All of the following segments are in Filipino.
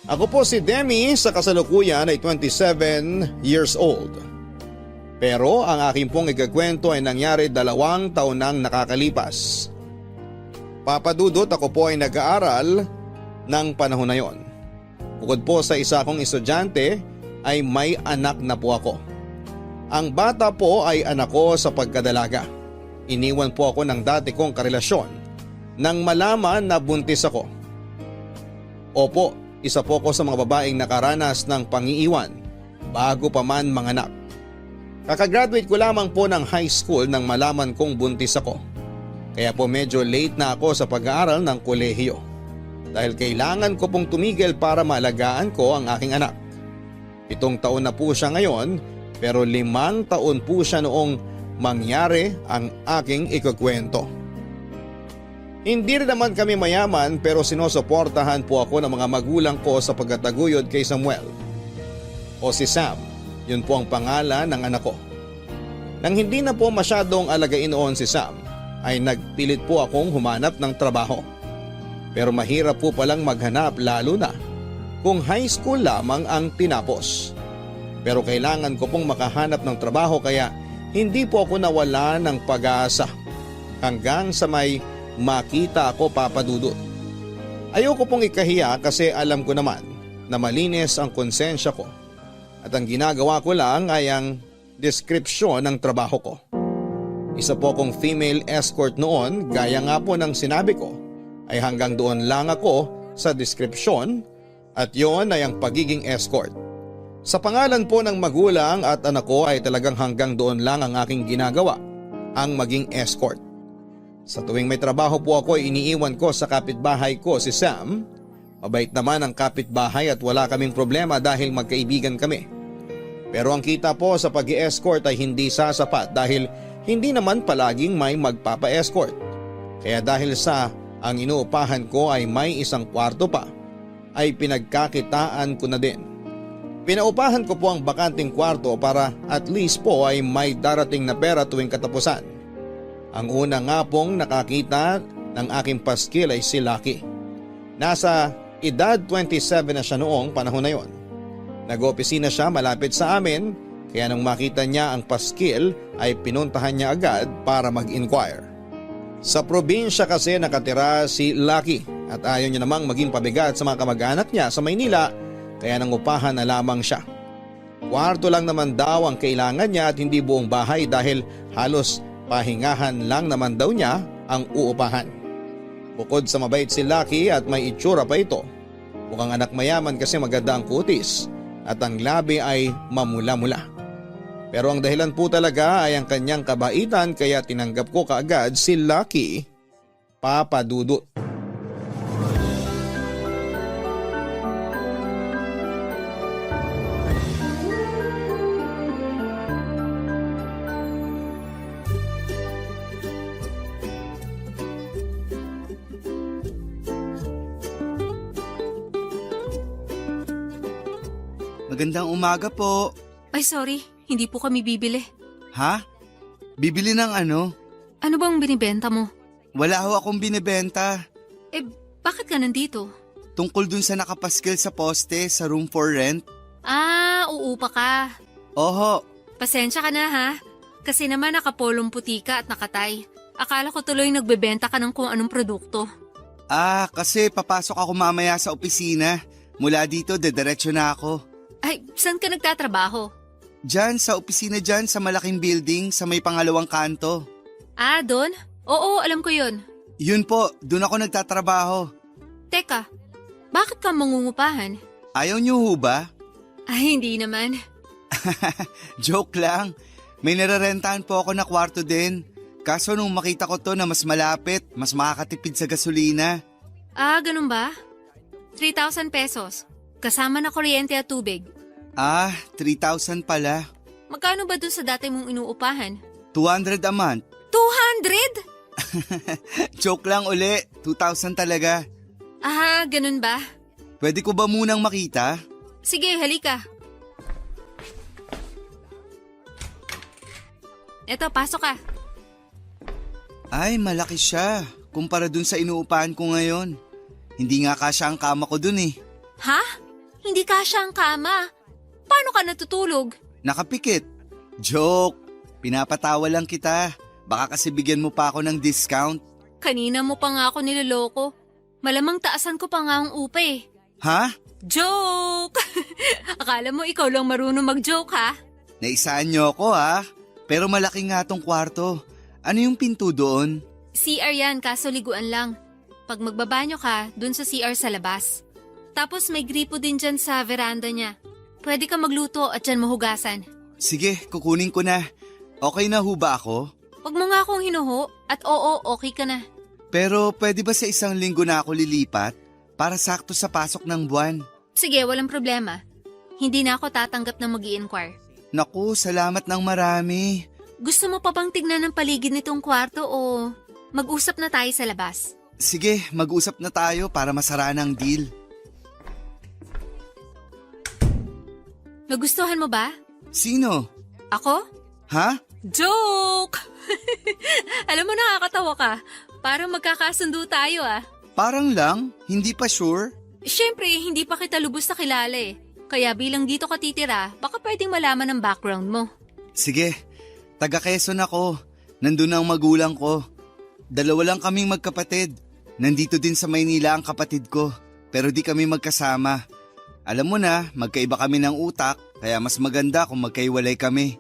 Ako po si Demi, sa kasalukuyan ay 27 years old. Pero ang aking pong ikakwento ay nangyari 2 taon nang nakakalipas. Papadudot, ako po ay nag-aaral ng panahon na yon. Bukod po sa isa kong estudyante ay may anak na po ako. Ang bata po ay anak ko sa pagkadalaga. Iniwan po ako ng dati kong karelasyon nang malaman na buntis ako. Opo, isa po ko sa mga babaeng nakaranas ng pangiiwan bago pa man manganak. Kakagraduate ko lamang po ng high school nang malaman kong buntis ako. Kaya po medyo late na ako sa pag-aaral ng kolehiyo. Dahil kailangan ko pong tumigil para maalagaan ko ang aking anak. 7 taon na po siya ngayon, pero 5 taon po siya noong mangyari ang aking ikukwento. Hindi rin naman kami mayaman, pero sinusuportahan po ako ng mga magulang ko sa pagtataguyod kay Samuel. O si Sam, yun po ang pangalan ng anak ko. Nang hindi na po masyadong alagain noon si Sam, ay nagpilit po akong humanap ng trabaho. Pero mahirap po palang maghanap, lalo na kung high school lamang ang tinapos. Pero kailangan ko pong makahanap ng trabaho, kaya hindi po ako nawala ng pag-asa hanggang sa may makita ako, papadudot. Ayoko pong ikahiya kasi alam ko naman na malinis ang konsensya ko at ang ginagawa ko lang ay ang deskripsyon ng trabaho ko. Isa po akong female escort noon, gaya nga po ng sinabi ko, ay hanggang doon lang ako sa deskripsyon at yon ay ang pagiging escort. Sa pangalan po ng magulang at anak ko ay talagang hanggang doon lang ang aking ginagawa, ang maging escort. Sa tuwing may trabaho po ako ay iniiwan ko sa kapitbahay ko si Sam. Mabait naman ang kapitbahay at wala kaming problema dahil magkaibigan kami. Pero ang kita po sa pag-i-escort ay hindi sasapat dahil hindi naman palaging may magpapa-escort. Kaya dahil sa ang inuupahan ko ay may 1 kwarto pa, ay pinagkakitaan ko na din. Pinaupahan ko po ang bakanting kwarto para at least po ay may darating na pera tuwing katapusan. Ang una nga pong nakakita ng aking paskil ay si Lucky. Nasa edad 27 na siya noong panahon na yon. Nag-opisina siya malapit sa amin, kaya nang makita niya ang paskil ay pinuntahan niya agad para mag-inquire. Sa probinsya kasi nakatira si Lucky at ayaw niya namang maging pabigat sa mga kamag-anak niya sa Maynila, kaya nangupahan na lamang siya. Kwarto lang naman daw ang kailangan niya at hindi buong bahay dahil halos pahingahan lang naman daw niya ang uupahan. Bukod sa mabait si Lucky at may itsura pa ito, mukhang anak mayaman kasi maganda ang kutis at ang labi ay mamula-mula. Pero ang dahilan po talaga ay ang kanyang kabaitan, kaya tinanggap ko kaagad si Lucky, papadudot. Magandang umaga po. Ay sorry, hindi po kami bibili. Ha? Bibili ng ano? Ano bang binibenta mo? Wala ho akong binibenta. Eh, bakit ka nandito? Tungkol dun sa nakapaskil sa poste sa room for rent. Ah, uupa ka. Oho, Pasensya ka na ha. Kasi naman nakapolong puti ka at nakatay. Akala ko tuloy nagbebenta ka ng kung anong produkto. kasi papasok ako mamaya sa opisina. Mula dito, dediretso na ako. Ay, saan ka nagtatrabaho? Diyan, sa opisina dyan, sa malaking building, sa may pangalawang kanto. Ah, doon? Oo, alam ko yun. Yun po, dun ako nagtatrabaho. Teka, bakit ka mangungupahan? Ayaw niyo ho ba? Ay, hindi naman. Joke lang. May nararentahan po ako na kwarto din. Kaso nung makita ko to na mas malapit, mas makakatipid sa gasolina. Ah, ganun ba? 3,000 pesos. Kasama na kuryente at tubig. 3,000 pala. Magkano ba dun sa dati mong inuupahan? 200 a month. 200? Joke lang uli, 2,000 talaga. Ah, ganun ba? Pwede ko ba munang makita? Sige, halika. Eto, pasok ka. Ay, malaki siya. Kumpara dun sa inuupahan ko ngayon. Hindi nga kasya ang kama ko dun eh. Ha? Hindi kasya ang kama. Paano ka natutulog? Nakapikit. Joke. Pinapatawa lang kita. Baka kasi bigyan mo pa ako ng discount. Kanina mo pa nga ako niloloko. Malamang taasan ko pa nga ang upa eh. Ha? Joke! Akala mo ikaw lang marunong mag-joke ha? Naisaan niyo ako ha? Pero malaki nga tong kwarto. Ano yung pinto doon? CR yan, kaso liguan lang. Pag magbabanyo ka, dun sa CR sa labas. Tapos may gripo din dyan sa veranda niya. Pwede ka magluto at dyan mahugasan. Sige, kukunin ko na. Okay na ho ba ako? Huwag mo nga akong hinuho at oo, okay ka na. Pero pwede ba sa isang linggo na ako lilipat? Para sakto sa pasok ng buwan. Sige, walang problema. Hindi na ako tatanggap na mag-i-inquire. Naku, salamat ng marami. Gusto mo pa bang tignan ng paligid nitong kwarto o mag-usap na tayo sa labas? Sige, mag-usap na tayo para masaraan ang deal. Nagustuhan mo ba? Sino? Ako? Ha? Joke! Alam mo, nakakatawa ka. Parang magkakasundo tayo ah. Parang lang, hindi pa sure. Siyempre, hindi pa kita lubos na kilala eh. Kaya bilang dito ka titira, baka pwedeng malaman ang background mo. Sige, taga Quezon ako. Nandun ang magulang ko. 2 lang kaming magkapatid. Nandito din sa Maynila ang kapatid ko. Pero di kami magkasama. Alam mo na, magkaiba kami ng utak. Kaya mas maganda kung magkaiwalay kami.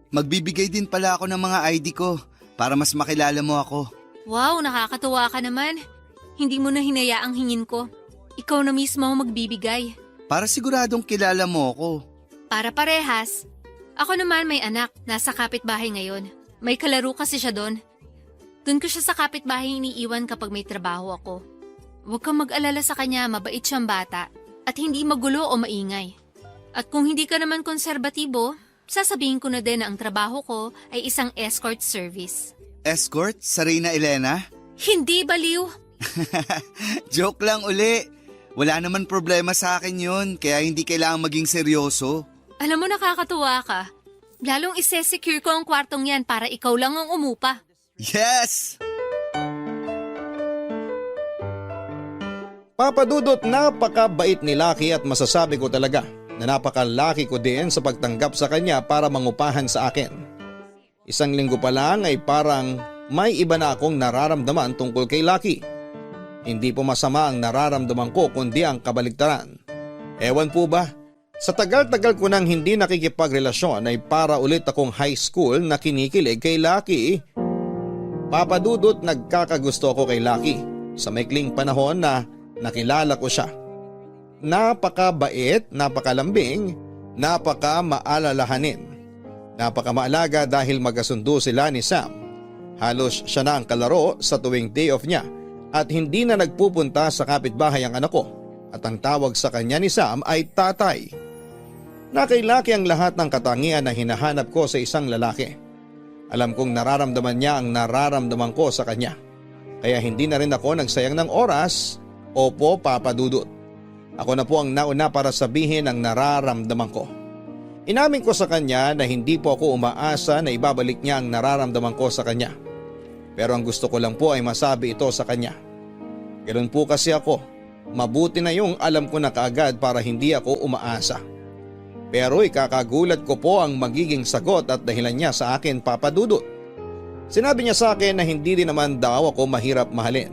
Magbibigay din pala ako ng mga ID ko para mas makilala mo ako. Wow, nakakatuwa ka naman. Hindi mo na hinayaang hingin ko. Ikaw na mismo ang magbibigay. Para siguradong kilala mo ako. Para parehas. Ako naman may anak, nasa kapitbahay ngayon. May kalaro kasi siya doon. Doon ko siya sa kapitbahay iniiwan kapag may trabaho ako. Huwag kang mag-alala sa kanya, mabait siyang bata. At hindi magulo o maingay. At kung hindi ka naman konserbatibo, sasabihin ko na din na ang trabaho ko ay isang escort service. Escort? Sa Reyna Elena? Hindi baliw! Joke lang uli. Wala naman problema sa akin yun, kaya hindi kailangang maging seryoso. Alam mo, nakakatuwa ka. Lalong ise-secure ko ang kwartong yan para ikaw lang ang umupa. Yes! Papa Dudut, napakabait ni Lucky at masasabi ko talaga na napakalaki ko din sa pagtanggap sa kanya para mangupahan sa akin. 1 linggo pa lang ay parang may iba na akong nararamdaman tungkol kay Lucky. Hindi po masama ang nararamdaman ko kundi ang kabaligtaran. Ewan po ba, sa tagal-tagal ko nang hindi nakikipagrelasyon ay para ulit akong high school na kinikilig kay Lucky. Papa Dudut, nagkakagusto ako kay Lucky sa maikling panahon na nakilala ko siya. Napakabait, napakalambing, napakamaalalahanin. Napakamaalaga dahil magkasundo sila ni Sam. Halos siya na ang kalaro sa tuwing day off niya at hindi na nagpupunta sa kapitbahay ang anak ko at ang tawag sa kanya ni Sam ay tatay. Nakailaki ang lahat ng katangian na hinahanap ko sa isang lalaki. Alam kong nararamdaman niya ang nararamdaman ko sa kanya. Kaya hindi na rin ako nagsayang ng oras. Opo, Papa Dudut. Ako na po ang nauna para sabihin ang nararamdaman ko. Inamin ko sa kanya na hindi po ako umaasa na ibabalik niya ang nararamdaman ko sa kanya. Pero ang gusto ko lang po ay masabi ito sa kanya. Ganoon po kasi ako. Mabuti na yung alam ko na kaagad para hindi ako umaasa. Pero ikakagulat ko po ang magiging sagot at dahilan niya sa akin, Papa Dudut. Sinabi niya sa akin na hindi rin naman daw ako mahirap mahalin.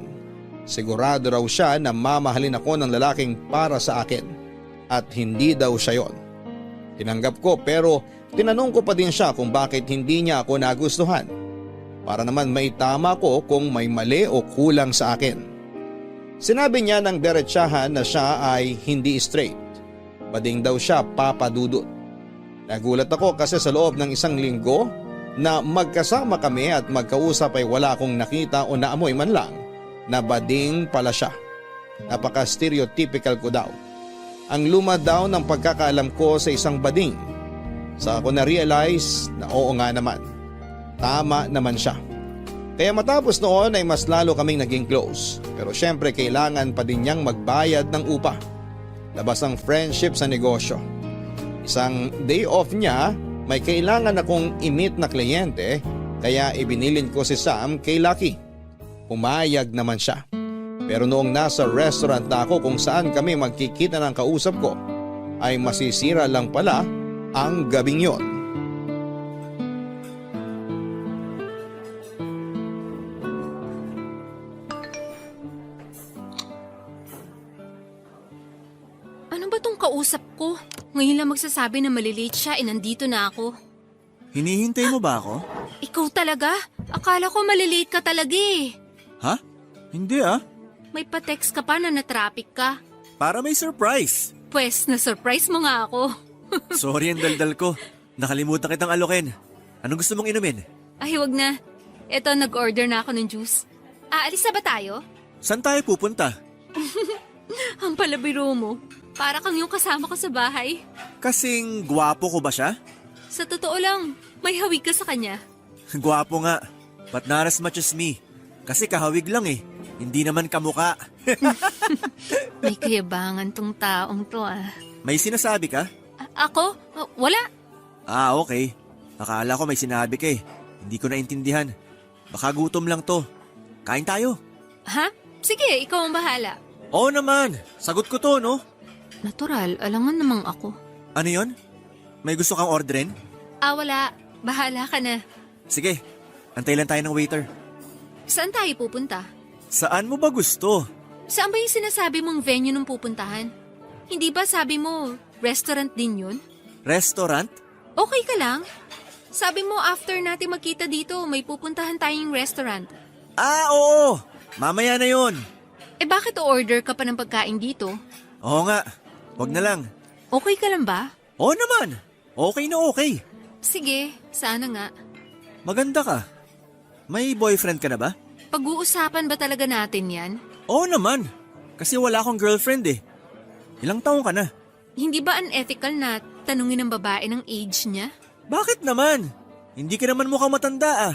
Sigurado raw siya na mamahalin ako ng lalaking para sa akin. At hindi daw siya yon. Tinanggap ko pero tinanong ko pa din siya kung bakit hindi niya ako nagustuhan. Para naman maitama ko kung may mali o kulang sa akin. Sinabi niya ng diretsahan na siya ay hindi straight. Bading daw siya, Papa Dudut. Nagulat ako kasi sa loob ng 1 linggo na magkasama kami at magkausap ay wala akong nakita o naamoy man lang na bading pala siya. Napaka-stereotypical ko daw. Ang luma daw ng pagkakaalam ko sa isang bading. Sa ako na-realize na oo nga naman. Tama naman siya. Kaya matapos noon ay mas lalo kaming naging close. Pero syempre kailangan pa din niyang magbayad ng upa. Labas ang friendship sa negosyo. Isang day off niya, may kailangan akong i-meet na kliyente kaya ibinilin ko si Sam kay Lucky. Pumayag naman siya. Pero noong nasa restaurant na ako kung saan kami magkikita ng kausap ko, ay masisira lang pala ang gabing yon. Ano ba tong kausap ko? Ngayon lang magsasabi na malilate siya nandito na ako. Hinihintay mo ba ako? Ikaw talaga? Akala ko malilate ka talaga eh. Ha? Hindi ah. May pa-text ka pa na na-traffic ka. Para may surprise. Pwes, na-surprise mo nga ako. Sorry ang daldal ko. Nakalimutan kitang alokin. Anong gusto mong inumin? Ay, wag na. Eto, nag-order na ako ng juice. Aalis na ba tayo? Saan tayo pupunta? Ang palabiro mo. Para kang yung kasama ko sa bahay. Kasing gwapo ko ba siya? Sa totoo lang, may hawig ka sa kanya. Gwapo nga. But not as much as me. Kasi kahawig lang eh. Hindi naman kamuka. May kayabangan tong taong to ah. May sinasabi ka? Ako? Wala. Ah, okay. Akala ko may sinabi ka eh. Hindi ko naintindihan. Baka gutom lang to. Kain tayo. Ha? Sige, ikaw ang bahala. Oo naman. Sagot ko to, no? Natural, alangan namang ako. Ano yon? May gusto kang orderin? Wala. Bahala ka na. Sige. Antay lang tayo ng waiter. Saan tayo pupunta? Saan mo ba gusto? Saan ba yung sinasabi mong venue nung pupuntahan? Hindi ba sabi mo, restaurant din yun? Restaurant? Okay ka lang? Sabi mo after natin magkita dito, may pupuntahan tayong restaurant. Ah, oo! Mamaya na yon. Bakit o-order ka pa ng pagkain dito? Oo nga. Wag na lang. Okay ka lang ba? Oo naman. Okay na okay. Sige, sana nga. Maganda ka. May boyfriend ka na ba? Pag-uusapan ba talaga natin yan? Oo naman. Kasi wala akong girlfriend eh. Ilang taong ka na? Hindi ba unethical na tanungin ng babae ng age niya? Bakit naman? Hindi ka naman mukhang matanda ah.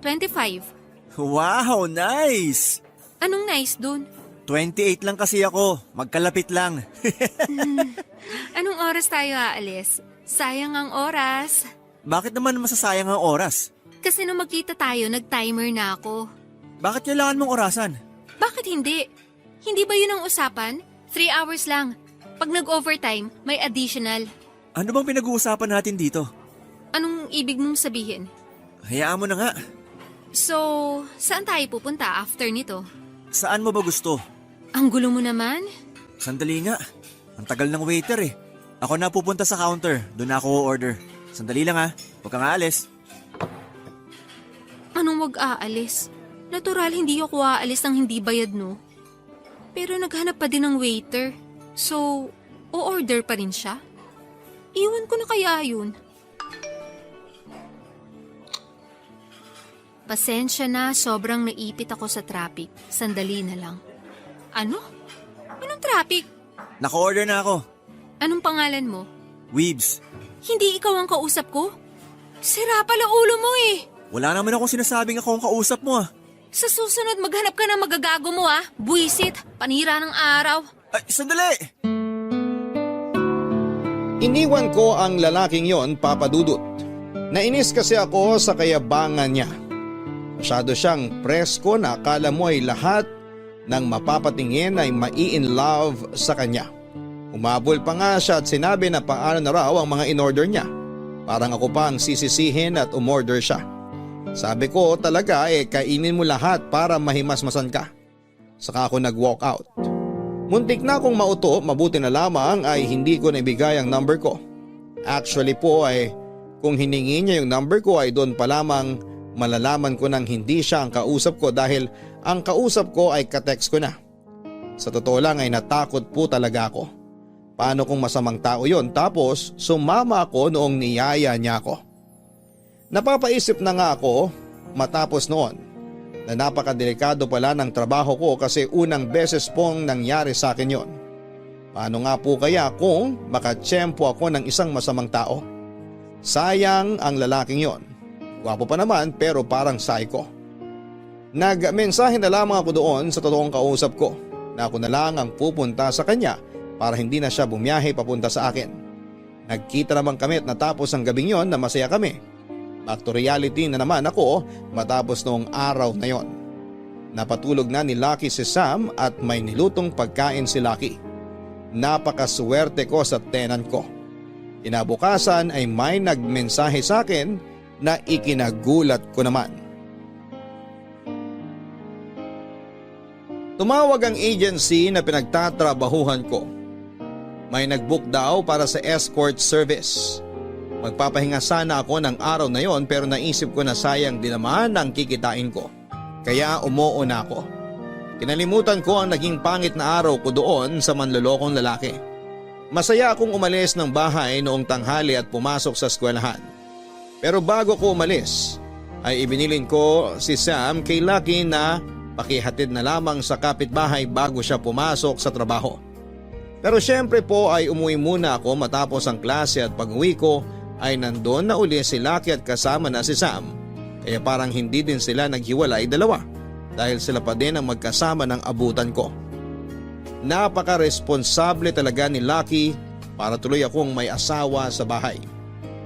25. Wow, nice! Anong nice dun? 28 lang kasi ako. Magkalapit lang. Anong oras tayo aalis? Sayang ang oras. Bakit naman masasayang ang oras? Kasi nung magkita tayo, nag-timer na ako. Bakit kailangan mong orasan? Bakit hindi? Hindi ba yun ang usapan? 3 hours lang. Pag nag-overtime, may additional. Ano bang pinag-uusapan natin dito? Anong ibig mong sabihin? Hayaan mo na nga. So, saan tayo pupunta after nito? Saan mo ba gusto? Ang gulo mo naman. Sandali nga. Ang tagal ng waiter eh. Ako na pupunta sa counter. Doon ako order. Sandali lang ha. Huwag kang aalis. Anong wag aalis? Natural hindi ako aalis ng hindi bayad no. Pero naghanap pa din ng waiter. So, o-order pa rin siya? Iwan ko na kaya yun. Pasensya na, sobrang naipit ako sa traffic. Sandali na lang. Ano? Anong traffic? Naka-order na ako. Anong pangalan mo? Weebs. Hindi ikaw ang kausap ko? Sira pala ulo mo eh. Wala naman akong sinasabing ako ang kausap mo ah. Sa susunod, maghanap ka ng magagago mo ah. Buisit, panira ng araw. Ay, sandali! Iniwan ko ang lalaking yon, Papa Dudut. Nainis kasi ako sa kayabangan niya. Masyado siyang presko na akala mo ay lahat ng mapapatingin ay mai-in love sa kanya. Umabol pa nga siya at sinabi na paano na raw ang mga in-order niya. Parang ako pa ang sisisihin at umorder siya. Sabi ko talaga kainin mo lahat para mahimasmasan ka. Saka ako nag-walk out. Muntik na akong mauto, mabuti na lamang ay hindi ko naibigay ang number ko. Actually po kung hiningi niya yung number ko ay doon pa lamang malalaman ko nang hindi siya ang kausap ko dahil ang kausap ko ay katext ko na. Sa totoo lang ay natakot po talaga ako. Paano kung masamang tao yon tapos sumama ako noong niyaya niya ako. Napapaisip na nga ako matapos noon na napakadelikado pala ng trabaho ko kasi unang beses pong nangyari sa akin yon. Paano nga po kaya kung makatsyempo ako ng isang masamang tao? Sayang ang lalaking yon. Gwapo pa naman pero parang psycho. Nagmensahe na lamang ako doon sa totoong kausap ko na ako na lang ang pupunta sa kanya para hindi na siya bumiyahe papunta sa akin. Nagkita naman kami at natapos ang gabing yon na masaya kami. Back to reality na naman ako matapos noong araw na yon. Napatulog na ni Lucky si Sam at may nilutong pagkain si Lucky. Napakaswerte ko sa tenant ko. Kinabukasan ay may nagmensahe sa akin na ikinagulat ko naman. Tumawag ang agency na pinagtatrabahuhan ko. May nagbook daw para sa escort service. Magpapahinga sana ako ng araw na yon pero naisip ko na sayang din naman ang kikitain ko. Kaya umuo na ako. Kinalimutan ko ang naging pangit na araw ko doon sa manlolokong lalaki. Masaya akong umalis ng bahay noong tanghali at pumasok sa eskwelahan. Pero bago ko umalis ay ibinilin ko si Sam kay Lucky na pakihatid na lamang sa kapitbahay bago siya pumasok sa trabaho. Pero syempre po ay umuwi muna ako matapos ang klase at pag-uwi ko ay nandun na uli si Lucky at kasama na si Sam. Kaya parang hindi din sila naghiwalay dalawa dahil sila pa din ang magkasama ng abutan ko. Napaka-responsable talaga ni Lucky para tuloy akong may asawa sa bahay.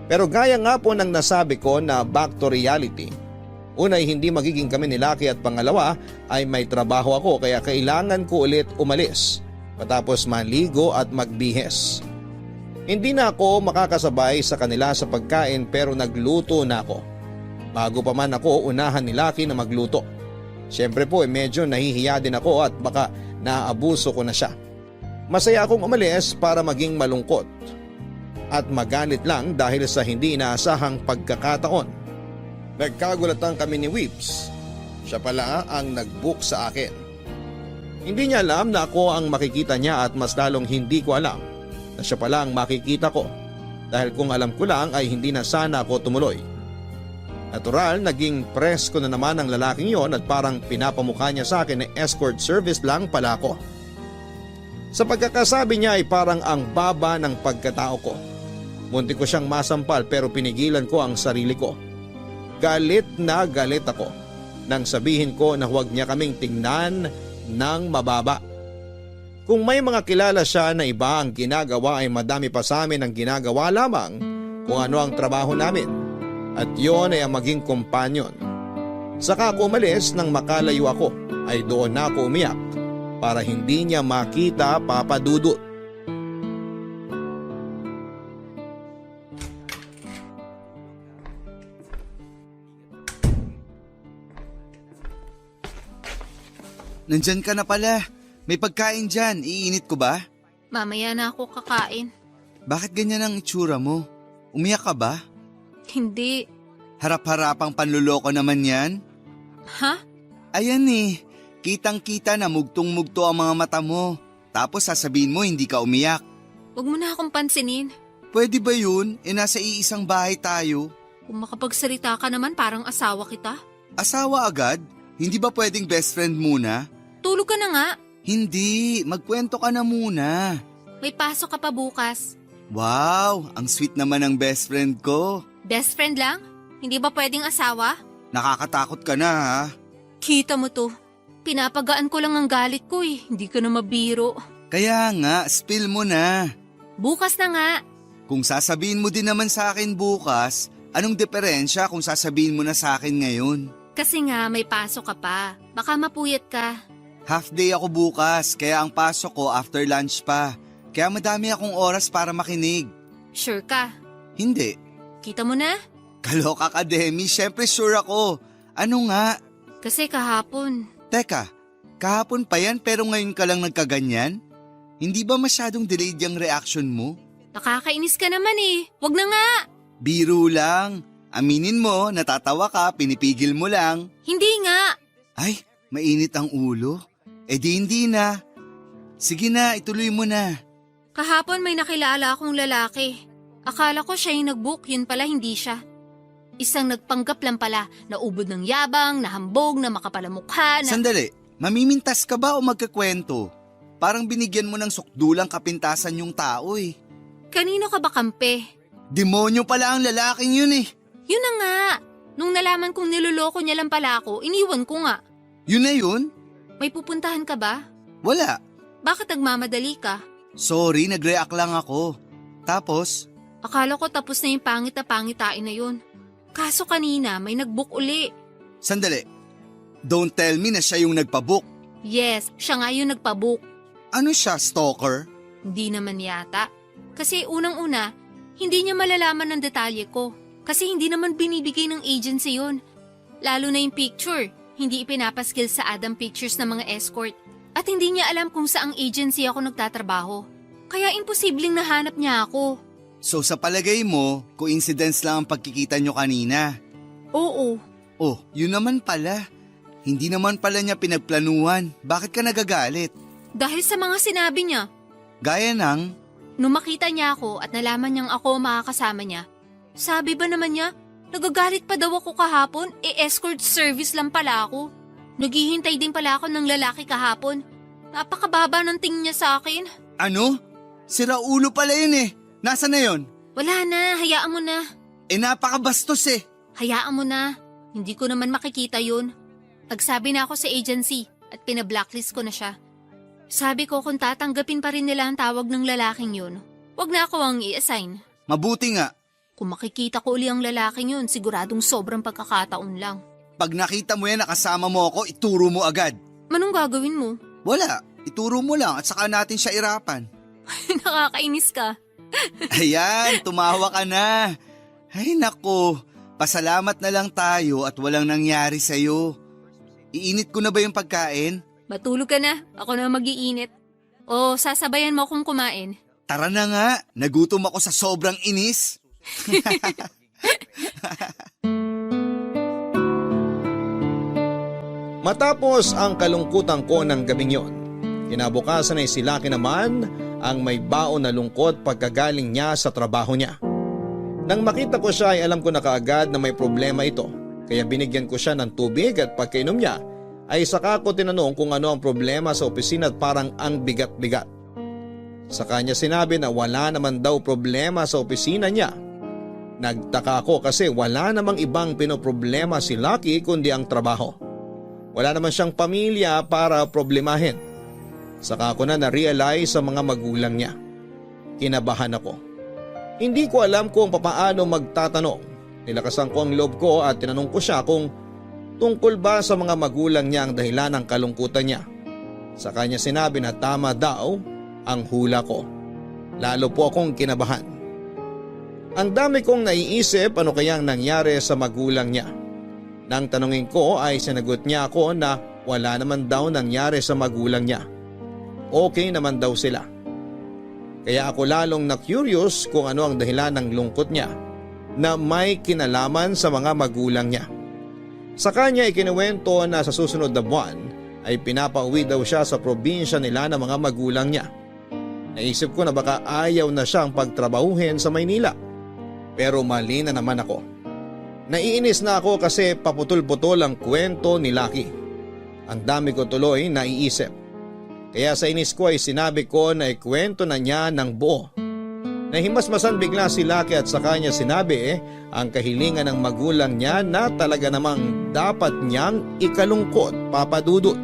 Pero gaya nga po ng nasabi ko na back to reality. Una ay hindi magiging kami ni Lucky at pangalawa ay may trabaho ako kaya kailangan ko ulit umalis matapos maligo at magbihes. Hindi na ako makakasabay sa kanila sa pagkain pero nagluto na ako. Bago pa man ako unahan ni Lucky na magluto. Siyempre po medyo nahihiya din ako at baka naabuso ko na siya. Masaya akong umalis para maging malungkot at magalit lang dahil sa hindi inaasahang pagkakataon. Nagkagulatan kami ni Whips. Siya pala ang nag-book sa akin. Hindi niya alam na ako ang makikita niya at mas lalong hindi ko alam na siya pala ang makikita ko dahil kung alam ko lang ay hindi na sana ako tumuloy. Natural, naging presko na naman ang lalaking yon at parang pinapamukha niya sa akin na escort service lang pala ako. Sa pagkakasabi niya ay parang ang baba ng pagkatao ko. Munti ko siyang masampal pero pinigilan ko ang sarili ko. Galit na galit ako nang sabihin ko na huwag niya kaming tingnan ng mababa. Kung may mga kilala siya na iba ang ginagawa ay madami pa sa amin ang ginagawa lamang kung ano ang trabaho namin. At yon ay ang maging kompanyon. Saka ako umalis nang makalayo ako ay doon na ako umiyak para hindi niya makita papadudot. Nandyan ka na pala. May pagkain dyan. Iinit ko ba? Mamaya na ako kakain. Bakit ganyan ang itsura mo? Umiyak ka ba? Hindi. Harap-harapang panluloko naman yan? Ha? Ayan eh. Kitang-kita na mugtong-mugto ang mga mata mo. Tapos sasabihin mo hindi ka umiyak. Huwag mo na akong pansinin. Pwede ba yun? Nasa iisang bahay tayo. Kung makapagsalita ka naman parang asawa kita. Asawa agad? Hindi ba pwedeng best friend muna? Tulog ka na nga. Hindi, magkwento ka na muna. May pasok ka pa bukas. Wow, ang sweet naman ng best friend ko. Best friend lang? Hindi ba pwedeng asawa? Nakakatakot ka na ha? Kita mo to. Pinapagaan ko lang ang galit ko eh. Hindi ka na mabiro. Kaya nga, spill mo na. Bukas na nga. Kung sasabihin mo din naman sa akin bukas, anong diferensya kung sasabihin mo na sa akin ngayon? Kasi nga may pasok ka pa. Baka mapuyat ka. Half day ako bukas, kaya ang pasok ko after lunch pa. Kaya madami akong oras para makinig. Sure ka? Hindi. Kita mo na? Kaloka ka, Demi. Siyempre sure ako. Ano nga? Kasi kahapon. Teka, kahapon pa yan pero ngayon ka lang nagkaganyan? Hindi ba masyadong delayed yung reaction mo? Nakakainis ka naman eh. Wag na nga. Biro lang. Aminin mo, natatawa ka, pinipigil mo lang. Hindi nga. Ay, mainit ang ulo. Eh di hindi na. Sige na, ituloy mo na. Kahapon may nakilala akong lalaki. Akala ko siya yung nag-book, yun pala hindi siya. Isang nagpanggap lang pala, naubod ng yabang, nahambog, na makapalamukha, na… Sandali, mamimintas ka ba o magkakwento? Parang binigyan mo ng sukdulang kapintasan yung tao eh. Kanino ka ba kampe? Demonyo pala ang lalaking yun eh. Yun na nga. Nung nalaman kong niloloko niya lang pala ako, iniwan ko nga. Yun na yun? May pupuntahan ka ba? Wala. Bakit nagmamadali ka? Sorry, nag-react lang ako. Tapos, Akala ko tapos na yung pangit na pangitain na yun. Kaso kanina may nag-book uli. Sandali. Don't tell me na siya yung nagpabook. Yes, siya nga yung nagpa-book. Ano siya, stalker? Hindi naman yata. Kasi unang-una, hindi niya malalaman ng detalye ko. Kasi hindi naman binibigay ng agency yun. Lalo na yung picture, hindi ipinapaskil sa Adam Pictures ng mga escort. At hindi niya alam kung saang agency ako nagtatrabaho. Kaya imposibleng nahanap niya ako. So sa palagay mo, coincidence lang ang pagkikita nyo kanina. Oo. Oh, yun naman pala. Hindi naman pala niya pinagplanuhan. Bakit ka nagagalit? Dahil sa mga sinabi niya. Gaya ng, Nung makita niya ako at nalaman niyang ako ang makakasama niya, sabi ba naman niya, nagagalit pa daw ako kahapon, escort service lang pala ako. Naghihintay din pala ako ng lalaki kahapon. Napakababa ng tingin niya sa akin. ano? Sira ulo pala yun eh. Nasaan na yun? Wala na, hayaan mo na. Napakabastos eh. Hayaan mo na. Hindi ko naman makikita yun. Nagsabi na ako sa agency at pinablacklist ko na siya. Sabi ko kung tatanggapin pa rin nila ang tawag ng lalaking yun, wag na ako ang i-assign. Mabuti nga. Kung makikita ko uli ang lalaking yun, siguradong sobrang pagkakataon lang. Pag nakita mo yan nakasama mo ako, ituro mo agad. Anong gagawin mo? Wala, ituro mo lang at saka natin siya irapan. Nakakainis ka. Ayan, tumawa ka na. Ay nako, pasalamat na lang tayo at walang nangyari sa'yo. Iinit ko na ba yung pagkain? Matulog ka na, ako na mag-iinit. O sasabayan mo akong kumain. Tara na nga, nagutom ako sa sobrang inis. Matapos ang kalungkutan ko ng gabing yon, kinabukasan ay si Lucky naman ang may baon na lungkot pagkagaling niya sa trabaho niya. Nang makita ko siya ay alam ko na kaagad na may problema ito, kaya binigyan ko siya ng tubig at pagkainom niya ay saka ko tinanong kung ano ang problema sa opisina at parang ang bigat-bigat. Sa kanya sinabi na wala naman daw problema sa opisina niya. Nagtaka ako kasi wala namang ibang pinoproblema si Lucky kundi ang trabaho. Wala naman siyang pamilya para problemahin. Saka ko na na-realize sa mga magulang niya. Kinabahan ako. Hindi ko alam kung papaano magtatanong. Nilakasan ko ang loob ko at tinanong ko siya kung tungkol ba sa mga magulang niya ang dahilan ng kalungkutan niya. Sa kanya sinabi na tama daw ang hula ko. Lalo po akong kinabahan. Ang dami kong naiisip ano kayang nangyari sa magulang niya. Nang tanungin ko ay sinagot niya ako na wala naman daw nangyari sa magulang niya. Okay naman daw sila. Kaya ako lalong na-curious kung ano ang dahilan ng lungkot niya na may kinalaman sa mga magulang niya. Sa kanya ikinuwento na sa susunod na buwan ay pinapauwi daw siya sa probinsya nila ng mga magulang niya. Naisip ko na baka ayaw na siyang pagtrabahuhin sa Maynila. Pero mali na naman ako. Naiinis na ako kasi paputol-putol ang kwento ni Lucky. Ang dami ko tuloy naiisip. Kaya sa inis ko ay sinabi ko na ikwento na niya ng buo. Nahimasmasan bigla si Lucky at sa kanya sinabi ang kahilingan ng magulang niya na talaga namang dapat niyang ikalungkot, Papa Dudut.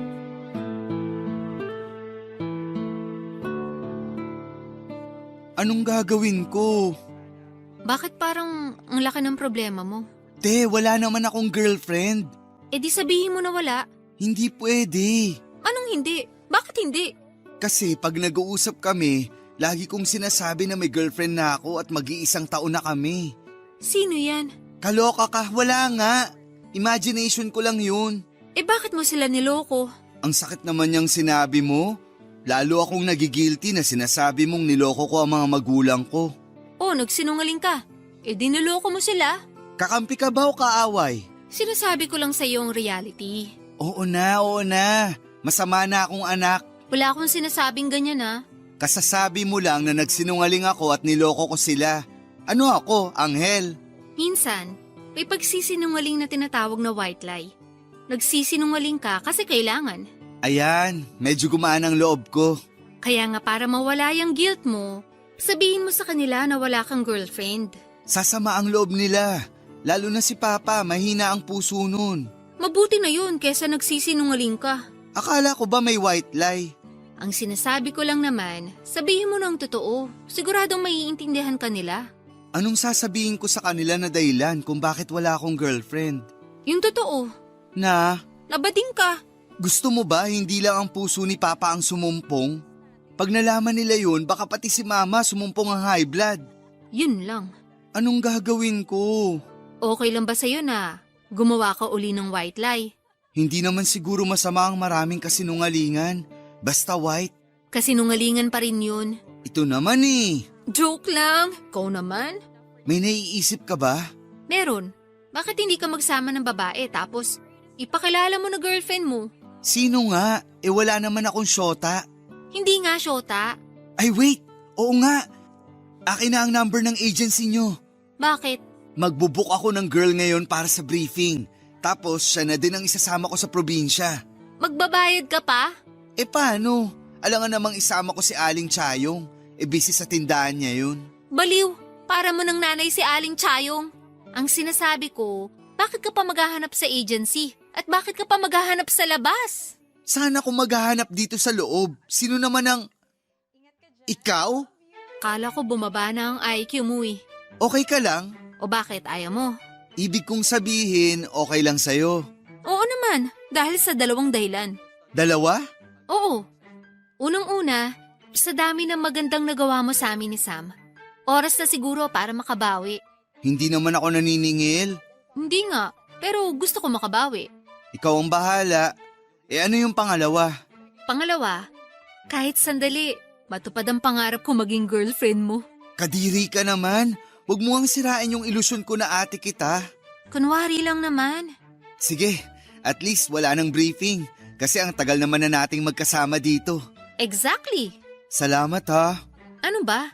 Anong gagawin ko? Bakit parang ang laki ng problema mo? Te, wala naman akong girlfriend. E di sabihin mo na wala. Hindi pwede. Anong hindi? Bakit hindi? Kasi pag nag-uusap kami, lagi kong sinasabi na may girlfriend na ako at mag-iisang taon na kami. Sino yan? Kaloka ka, wala nga. Imagination ko lang yun. Eh bakit mo sila niloko? Ang sakit naman niyang sinabi mo. Lalo akong nagigilty na sinasabi mong niloko ko ang mga magulang ko. Oh, nagsinungaling ka. Eh di niloko mo sila. Kakampi ka ba o kaaway? Sinasabi ko lang sa iyo ang reality. Oo na. Masama na akong anak. Wala akong sinasabing ganyan ha. Kasasabi mo lang na nagsinungaling ako at niloko ko sila. Ano ako, anghel? Minsan, may pagsisinungaling na tinatawag na white lie. Nagsisinungaling ka kasi kailangan. Ayan, medyo gumaan ang loob ko. Kaya nga para mawala yung guilt mo, sabihin mo sa kanila na wala kang girlfriend. Sasama ang loob nila. Lalo na si Papa, mahina ang puso nun. Mabuti na yun kesa nagsisinungaling ka. Akala ko ba may white lie? Ang sinasabi ko lang naman, sabihin mo ng totoo. Siguradong maiintindihan ka nila. Anong sasabihin ko sa kanila na dahilan kung bakit wala akong girlfriend? Yung totoo, Na, nabading ka. gusto mo ba hindi lang ang puso ni Papa ang sumumpong? Pag nalaman nila yun, baka pati si Mama sumumpong ang high blood. Yun lang. Anong gagawin ko? Okay lang ba sa'yo na gumawa ka uli ng white lie? Hindi naman siguro masama ang maraming kasinungalingan. Basta white. Kasinungalingan pa rin yun. Ito naman eh. Joke lang. Ikaw naman. May naiisip ka ba? Meron. Bakit hindi ka magsama ng babae tapos ipakilala mo na girlfriend mo? Sino nga? Wala naman akong syota. Hindi nga, Shota. Ay wait, oo nga. Akin na ang number ng agency nyo. Bakit? Magbubook ako ng girl ngayon para sa briefing. Tapos siya na din ang isasama ko sa probinsya. Magbabayad ka pa? Paano? Alangan namang isama ko si Aling Chayong. Busy sa tindahan niya yun. Baliw, para mo ng nanay si Aling Chayong. Ang sinasabi ko, bakit ka pa maghahanap sa agency? At bakit ka pa maghahanap sa labas? Sana kung maghahanap dito sa loob. Sino naman ang... Ikaw? Kala ko bumaba na ang IQ mo eh. Okay ka lang? O bakit ayaw mo? Ibig kong sabihin, okay lang sa'yo. Oo naman, dahil sa dalawang dahilan. Dalawa? Oo. Unang-una, sa dami ng magandang nagawa mo sa amin ni Sam, oras na siguro para makabawi. Hindi naman ako naniningil. Hindi nga, pero gusto ko makabawi. Ikaw ang bahala. Ano yung pangalawa? Pangalawa, kahit sandali, matupad ang pangarap ko maging girlfriend mo. Kadiri ka naman. Huwag mo ang sirain yung ilusyon ko na ate kita. Kunwari lang naman. Sige, at least wala nang briefing. Kasi ang tagal naman na nating magkasama dito. Exactly. Salamat ha. Ano ba?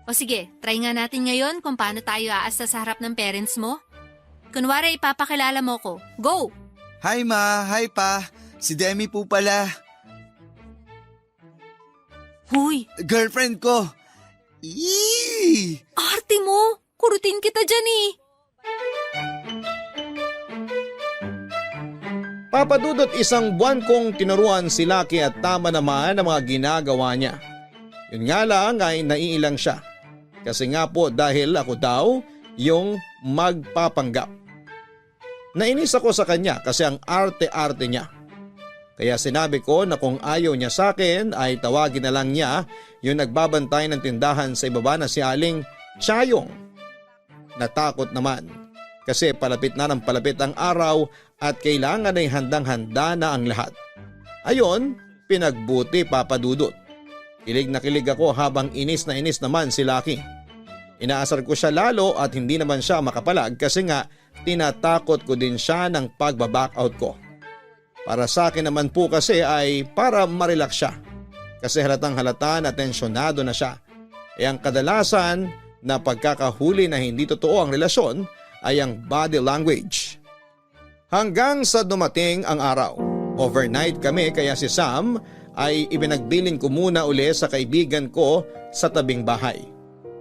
O sige, try nga natin ngayon kung paano tayo aasta sa harap ng parents mo. Kunwari ipapakilala mo ko. Go! Hi ma, hi pa. Si Demi po pala. Huy, Girlfriend ko. Eee! arte mo! Kurutin kita dyan eh! Papadudot isang buwan kong tinuruan si Lucky at tama naman ang mga ginagawa niya. Yun nga lang ay naiilang siya. Kasi nga po dahil ako daw yung magpapanggap. Nainis ako sa kanya kasi ang arte-arte niya. Kaya sinabi ko na kung ayaw niya sa akin ay tawagin na lang niya yung nagbabantay ng tindahan sa ibaba na si Aling Chayong. Natakot naman kasi palapit na ng palapit ang araw at kailangan ay handang-handa na ang lahat. Ayon, pinagbuti Papadudot. Kilig na kilig ako habang inis na inis naman si Lucky. Inaasar ko siya lalo at hindi naman siya makapalag kasi nga tinatakot ko din siya ng pagbaback out ko. Para sa akin naman po kasi ay para marelax siya. Kasi halatang halata na tensyonado na siya. Ang kadalasan na pagkakahuli na hindi totoo ang relasyon ay ang body language. Hanggang sa dumating ang araw. Overnight kami kaya si Sam ay ibinagbilin ko muna uli sa kaibigan ko sa tabing bahay.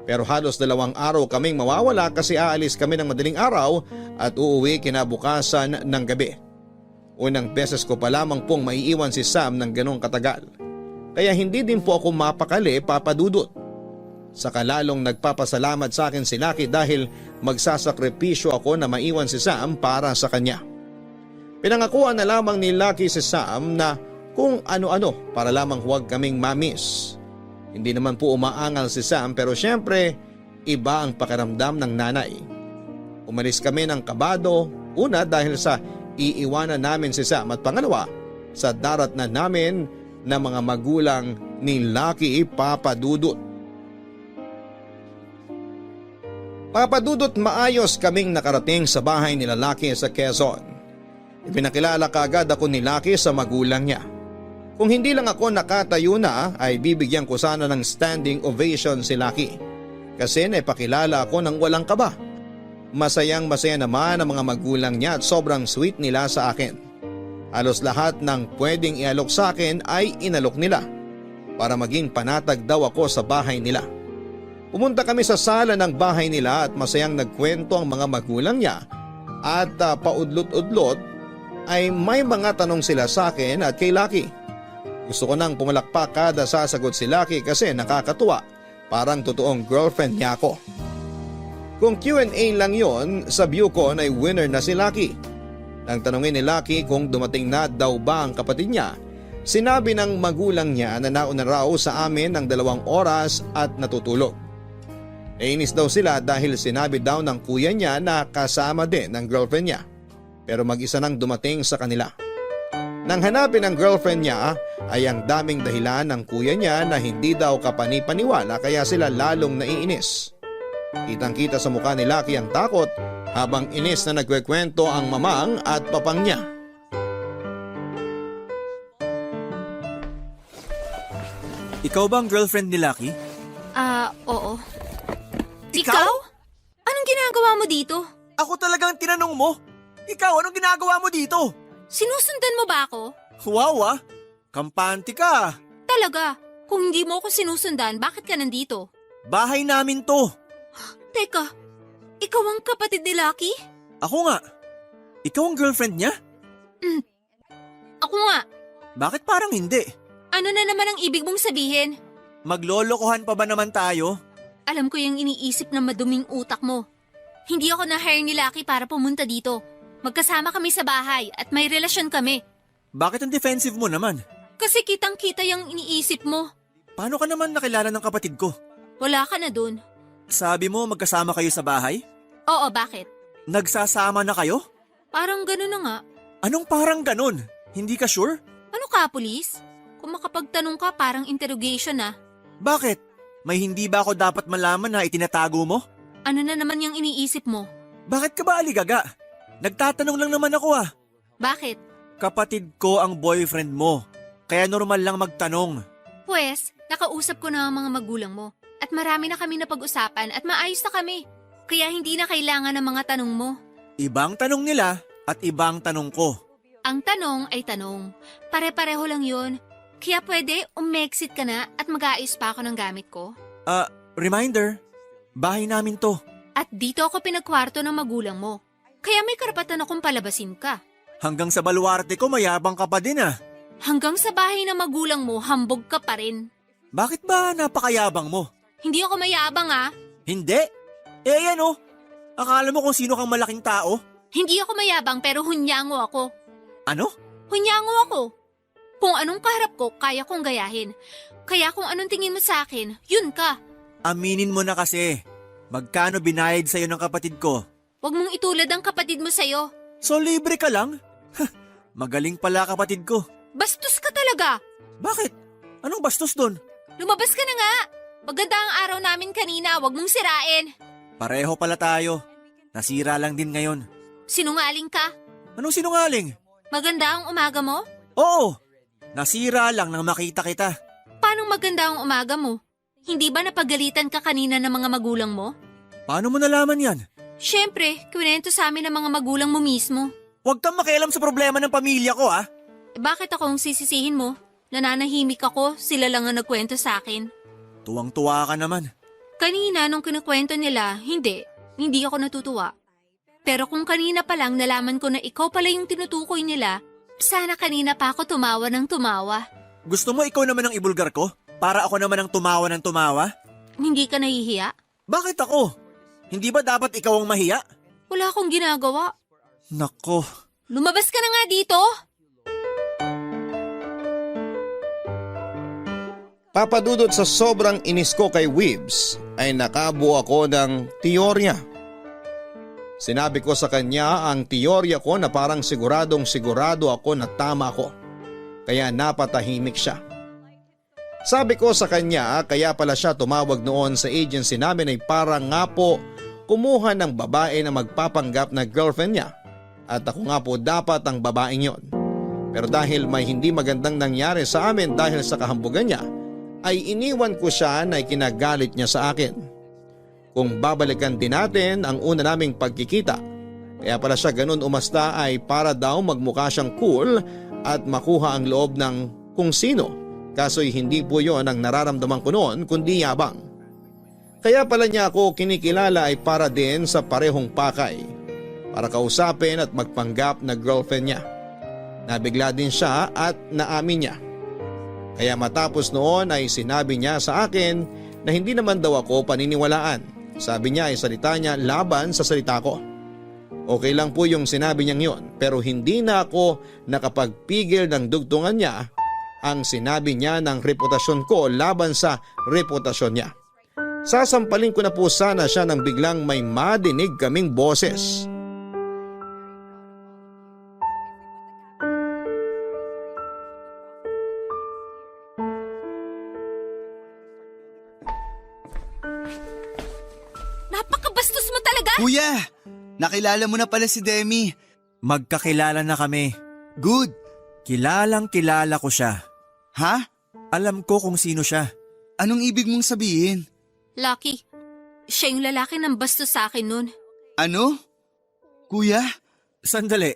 Pero halos 2 araw kaming mawawala kasi aalis kami ng madaling araw at uuwi kinabukasan ng gabi. Unang beses ko pa lamang pong maiiwan si Sam ng ganong katagal. Kaya hindi din po ako mapakali Papadudot. Saka lalong nagpapasalamat sa akin si Lucky dahil magsasakripisyo ako na maiwan si Sam para sa kanya. Pinangakuan na lamang ni Lucky si Sam na kung ano-ano para lamang huwag kaming mamiss. Hindi naman po umaangal si Sam pero syempre iba ang pakiramdam ng nanay. Umalis kami ng kabado, una dahil sa iiwanan namin si Sam at pangalawa sa darat na namin na mga magulang ni Lucky Papadudot. Papadudot maayos kaming nakarating sa bahay nila Lucky sa Quezon. Ipinakilala kaagad ako ni Lucky sa magulang niya. Kung hindi lang ako nakatayo na ay bibigyan ko sana ng standing ovation si Lucky. Kasi naipakilala ako ng walang kaba. Masayang masaya naman ang mga magulang niya at sobrang sweet nila sa akin. Halos lahat ng pwedeng ialok sa akin ay inalok nila para maging panatag daw ako sa bahay nila. Pumunta kami sa sala ng bahay nila at masayang nagkwento ang mga magulang niya at paudlot-udlot ay may mga tanong sila sa akin at kay Lucky. Gusto ko nang pumalakpak kada sasagot si Lucky kasi nakakatuwa, parang totoong girlfriend niya ako. Kung Q&A lang yon, sa view ko ay winner na si Lucky. Nang tanungin ni Lucky kung dumating na daw ba ang kapatid niya, sinabi ng magulang niya na nauna raw sa amin ng 2 oras at natutulog. Nainis daw sila dahil sinabi daw ng kuya niya na kasama din ng girlfriend niya, pero mag-isa nang dumating sa kanila. Nang hanapin ng girlfriend niya ay ang daming dahilan ng kuya niya na hindi daw kapanipaniwala kaya sila lalong naiinis. Kitang-kita sa mukha ni Lucky ang takot habang inis na nagkwekwento ang mamang at papang niya. Ikaw ba ang girlfriend ni Lucky? Oo. Ikaw? Anong ginagawa mo dito? Ako talagang tinanong mo. Ikaw, anong ginagawa mo dito? Sinusundan mo ba ako? Wow kampante ka. Talaga, kung hindi mo ako sinusundan, bakit ka nandito? Bahay namin to. Teka, ikaw ang kapatid ni Lucky? Ako nga. Ikaw ang girlfriend niya? Ako nga. Bakit parang hindi? Ano na naman ang ibig mong sabihin? Maglolokohan pa ba naman tayo? Alam ko yung iniisip ng maduming utak mo. Hindi ako na-hire ni Lucky para pumunta dito. Magkasama kami sa bahay at may relasyon kami. Bakit ang defensive mo naman? Kasi kitang-kita yung iniisip mo. Paano ka naman nakilala ng kapatid ko? Wala ka na dun. Sabi mo magkasama kayo sa bahay? Oo, bakit? Nagsasama na kayo? Parang gano'n na nga. Anong parang ganun? Hindi ka sure? Ano ka, pulis? Kung makapagtanong ka, parang interrogation na. Bakit? May hindi ba ako dapat malaman na itinatago mo? Ano na naman yung iniisip mo? Bakit ka ba aligaga? Nagtatanong lang naman ako ah. Bakit? Kapatid ko ang boyfriend mo. Kaya normal lang magtanong. Pwes, nakausap ko na ang mga magulang mo. At marami na kami napag-usapan at maayos na kami. Kaya hindi na kailangan ng mga tanong mo. Ibang tanong nila at ibang tanong ko. Ang tanong ay tanong. Pare-pareho lang yun. Kaya pwede umexit ka na at mag-aayos pa ako ng gamit ko. Reminder, bahay namin to. At dito ako pinagkwarto ng magulang mo. Kaya may karapatan akong palabasin ka. Hanggang sa baluarte ko mayabang ka pa din ah. Hanggang sa bahay ng magulang mo, hambog ka pa rin. Bakit ba napakayabang mo? Hindi ako mayabang ah. Hindi. Yan oh. Akala mo kung sino kang malaking tao? Hindi ako mayabang pero hunyango ako. Ano? Hunyango ako. Kung anong kaharap ko, kaya kong gayahin. Kaya kung anong tingin mo sa akin, yun ka. Aminin mo na kasi. Magkano binayad sa'yo ng kapatid ko? Huwag mong itulad ang kapatid mo sa'yo. So libre ka lang? Magaling pala kapatid ko. Bastos ka talaga. Bakit? Anong bastos dun? Lumabas ka na nga. Maganda ang araw namin kanina, huwag mong sirain. Pareho pala tayo. Nasira lang din ngayon. Sinungaling ka. Anong sinungaling? Maganda ang umaga mo? Oo. Nasira lang nang makita kita. Paano maganda ang umaga mo? Hindi ba napagalitan ka kanina ng mga magulang mo? Paano mo nalaman yan? Siyempre, kwento sa amin ng mga magulang mo mismo. Huwag kang makialam sa problema ng pamilya ko ah. Bakit ako ang sisisihin mo? Nananahimik ako, sila lang ang nagkwento sa akin. Tuwang-tuwa ka naman. Kanina nung kinukwento nila, hindi ako natutuwa. Pero kung kanina pa lang nalaman ko na ikaw pala yung tinutukoy nila, sana kanina pa ako tumawa ng tumawa. Gusto mo ikaw naman ang ibulgar ko? Para ako naman ang tumawa ng tumawa? Hindi ka nahihiya? Bakit ako? Hindi ba dapat ikaw ang mahiya? Wala akong ginagawa. Nako. Lumabas ka na nga dito! Papadudot sa sobrang inis ko kay Weebs ay nakabuo ako ng teorya. Sinabi ko sa kanya ang teorya ko na parang siguradong sigurado ako na tama ko. Kaya napatahimik siya. Sabi ko sa kanya kaya pala siya tumawag noon sa agency namin ay para nga po kumuha ng babae na magpapanggap na girlfriend niya. At ako nga po dapat ang babaeng yon. Pero dahil may hindi magandang nangyari sa amin dahil sa kahambugan niya, ay iniwan ko siya na ikinagalit niya sa akin. Kung babalikan din natin ang una naming pagkikita, kaya pala siya ganun umasta ay para daw magmukha siyang cool at makuha ang loob ng kung sino. Kaso'y hindi po yon ang nararamdaman ko noon kundi yabang. Kaya pala niya ako kinikilala ay para din sa parehong pakay. Para kausapin at magpanggap na girlfriend niya. Nabigla din siya at naamin niya. Kaya matapos noon ay sinabi niya sa akin na hindi naman daw ako paniniwalaan Sabi niya ay salita niya laban sa salita ko. Okay lang po yung sinabi niyang yon, pero hindi na ako nakapagpigil ng dugtungan niya ang sinabi niya ng reputasyon ko laban sa reputasyon niya. Sasampalin ko na po sana siya nang biglang may madinig kaming boses. Napakabastos mo talaga! Kuya, nakilala mo na pala si Demi. Magkakilala na kami. Good. Kilalang kilala ko siya. Ha? Alam ko kung sino siya. Anong ibig mong sabihin? Lucky, siya yung lalaki ng bastos sa akin nun. Ano? Kuya? Sandali.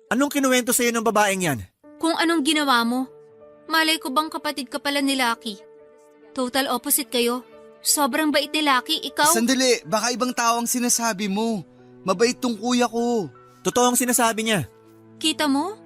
Anong kinuwento sa'yo ng babaeng yan? Kung anong ginawa mo, malay ko bang kapatid ka pala ni Lucky? Total opposite kayo. Sobrang bait ni Lucky, ikaw? Sandali, baka ibang tao ang sinasabi mo. Mabait tong kuya ko. Totoo ang sinasabi niya. Kita mo?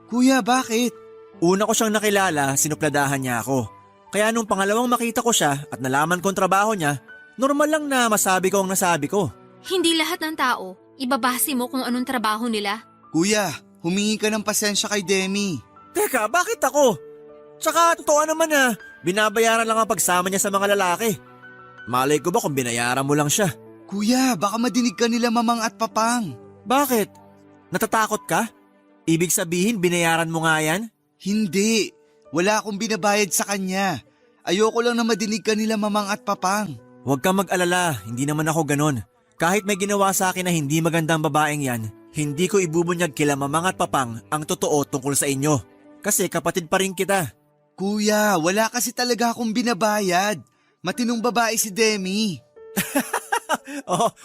Kuya, bakit? Una ko siyang nakilala, sinupladahan niya ako. Kaya nung pangalawang makita ko siya at nalaman kong trabaho niya, normal lang na masabi ko ang nasabi ko. Hindi lahat ng tao, ibabase mo kung anong trabaho nila. Kuya, humingi ka ng pasensya kay Demi. Teka, bakit ako? Tsaka totoo naman na binabayaran lang ang pagsama niya sa mga lalaki. Malay ko ba kung binayaran mo lang siya? Kuya, baka madinig ka nila mamang at papang. Bakit? Natatakot ka? Ibig sabihin binayaran mo nga yan? Hindi. Wala akong binabayad sa kanya. Ayoko lang na madinig ka nila mamang at papang. Huwag kang mag-alala, hindi naman ako ganon. Kahit may ginawa sa akin na hindi magandang babaeng yan, hindi ko ibubunyag kila mamang at papang ang totoo tungkol sa inyo. Kasi kapatid pa rin kita. Kuya, wala kasi talaga akong binabayad. Matinong babae si Demi.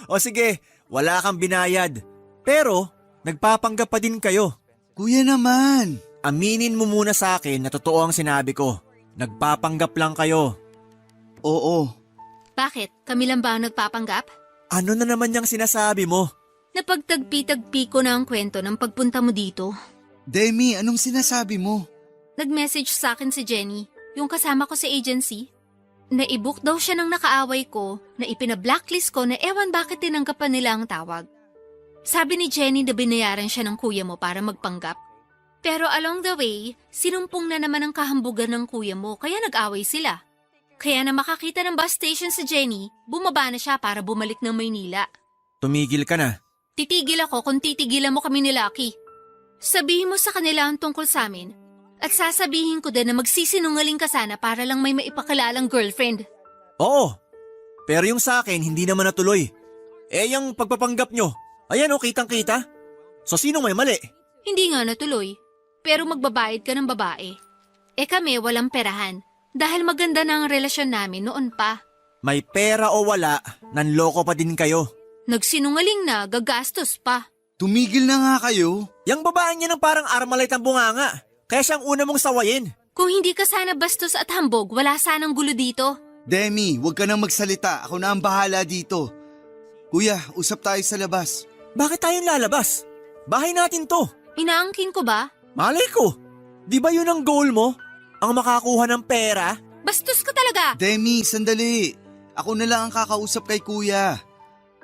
O sige, wala kang binayad. Pero nagpapanggap pa din kayo. Kuya naman. Aminin mo muna sa akin na totoo ang sinabi ko. Nagpapanggap lang kayo. Oo. Bakit? Kami lang ba ang nagpapanggap? Ano na naman yung sinasabi mo? Napagtagpi-tagpi ko na ang kwento ng pagpunta mo dito. Demi, anong sinasabi mo? Nag-message sa akin si Jenny, yung kasama ko sa agency. Naibook daw siya ng nakaaway ko na ipina-blacklist ko na ewan bakit tinanggap pa nila ang tawag. Sabi ni Jenny na binayaran siya ng kuya mo para magpanggap. Pero along the way, sinumpong na naman ang kahambugan ng kuya mo kaya nag-away sila. Kaya na makakita ng bus station si Jenny, bumaba na siya para bumalik ng Maynila. Tumigil ka na. Titigil ako kung titigilan mo kami ni Lucky. Sabihin mo sa kanila ang tungkol sa amin. At sasabihin ko din na magsisinungaling ka sana para lang may maipakilalang girlfriend. Oo, pero yung sa akin hindi naman natuloy. Yung pagpapanggap nyo, ayan o, kitang-kita. So sino may mali? Hindi nga natuloy, pero magbabayad ka ng babae. Kami walang perahan dahil maganda na ang relasyon namin noon pa. May pera o wala, nanloko pa din kayo. Nagsinungaling na, gagastos pa. Tumigil na nga kayo. Yang babaeng niya ng parang Armalite ang bunganga. Kaya siyang una mong sawayin. Kung hindi ka sana bastos at hambog, wala sanang gulo dito. Demi, huwag ka nang magsalita. Ako na ang bahala dito. Kuya, usap tayo sa labas. Bakit tayong lalabas? Bahay natin to. Inaangkin ko ba? Malay ko. Di ba yun ang goal mo? Ang makakuha ng pera? Bastos ka talaga! Demi, sandali. Ako na lang ang kakausap kay kuya.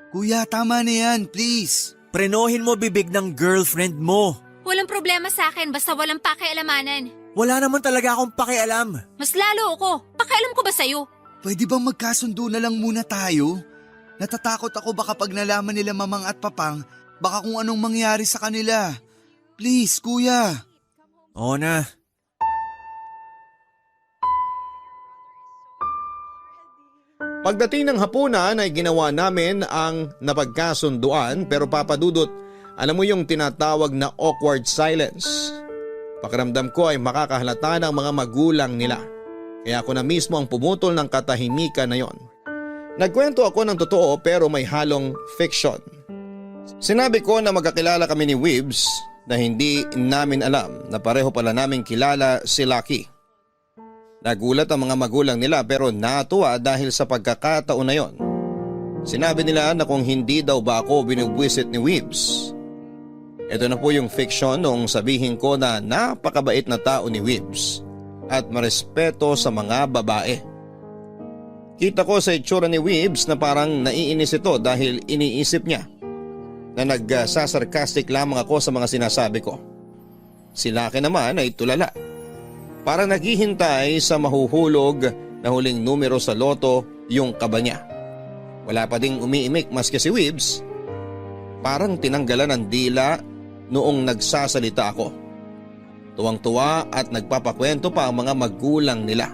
Kuya, tama na yan, please. Prenohin mo bibig ng girlfriend mo. Walang problema sa akin basta walang pakialamanan. Wala naman talaga akong pakialam. Mas lalo ako. Pakialam ko ba sa'yo? Pwede bang magkasundo na lang muna tayo? Natatakot ako baka pag nalaman nila mamang at papang, baka kung anong mangyari sa kanila. Please, kuya. Oo na. Pagdating ng hapunan ay ginawa namin ang napagkasunduan pero papadudot, alam mo yung tinatawag na awkward silence. Pakiramdam ko ay makakahalata ng mga magulang nila. Kaya ako na mismo ang pumutol ng katahimikan na yon. Nagkwento ako ng totoo pero may halong fiction. Sinabi ko na magkakilala kami ni Wibbs na hindi namin alam na pareho pala namin kilala si Lucky. Nagulat ang mga magulang nila pero natuwa dahil sa pagkakataon na yon. Sinabi nila na kung hindi daw ba ako binubwisit ni Wibbs. Ito na po yung fiction noong sabihin ko na napakabait na tao ni Wibbs at marespeto sa mga babae. Kita ko sa itsura ni Weebs na parang naiinis ito dahil iniisip niya na nagsasarcastic lamang ako sa mga sinasabi ko. Si Lucky naman ay tulala. Parang naghihintay sa mahuhulog na huling numero sa loto yung kaba niya. Wala pa ding umiimik maski si Weebs. Parang tinanggalan ng dila noong nagsasalita ako. Tuwang-tuwa at nagpapakwento pa ang mga magulang nila.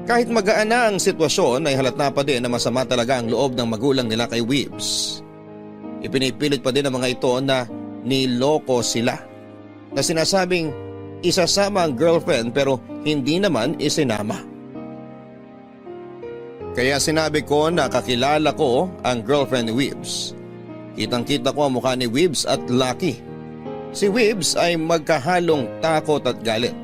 Kahit magaan na ang sitwasyon ay halata pa din na masama talaga ang loob ng magulang nila kay Weebs. Ipinipilit pa din ng mga ito na niloko sila. Na sinasabing isasama ang girlfriend pero hindi naman isinama. Kaya sinabi ko na kakilala ko ang girlfriend ni Weebs. Kitang-kita ko ang mukha ni Weebs at Lucky. Si Weebs ay magkahalong takot at galit.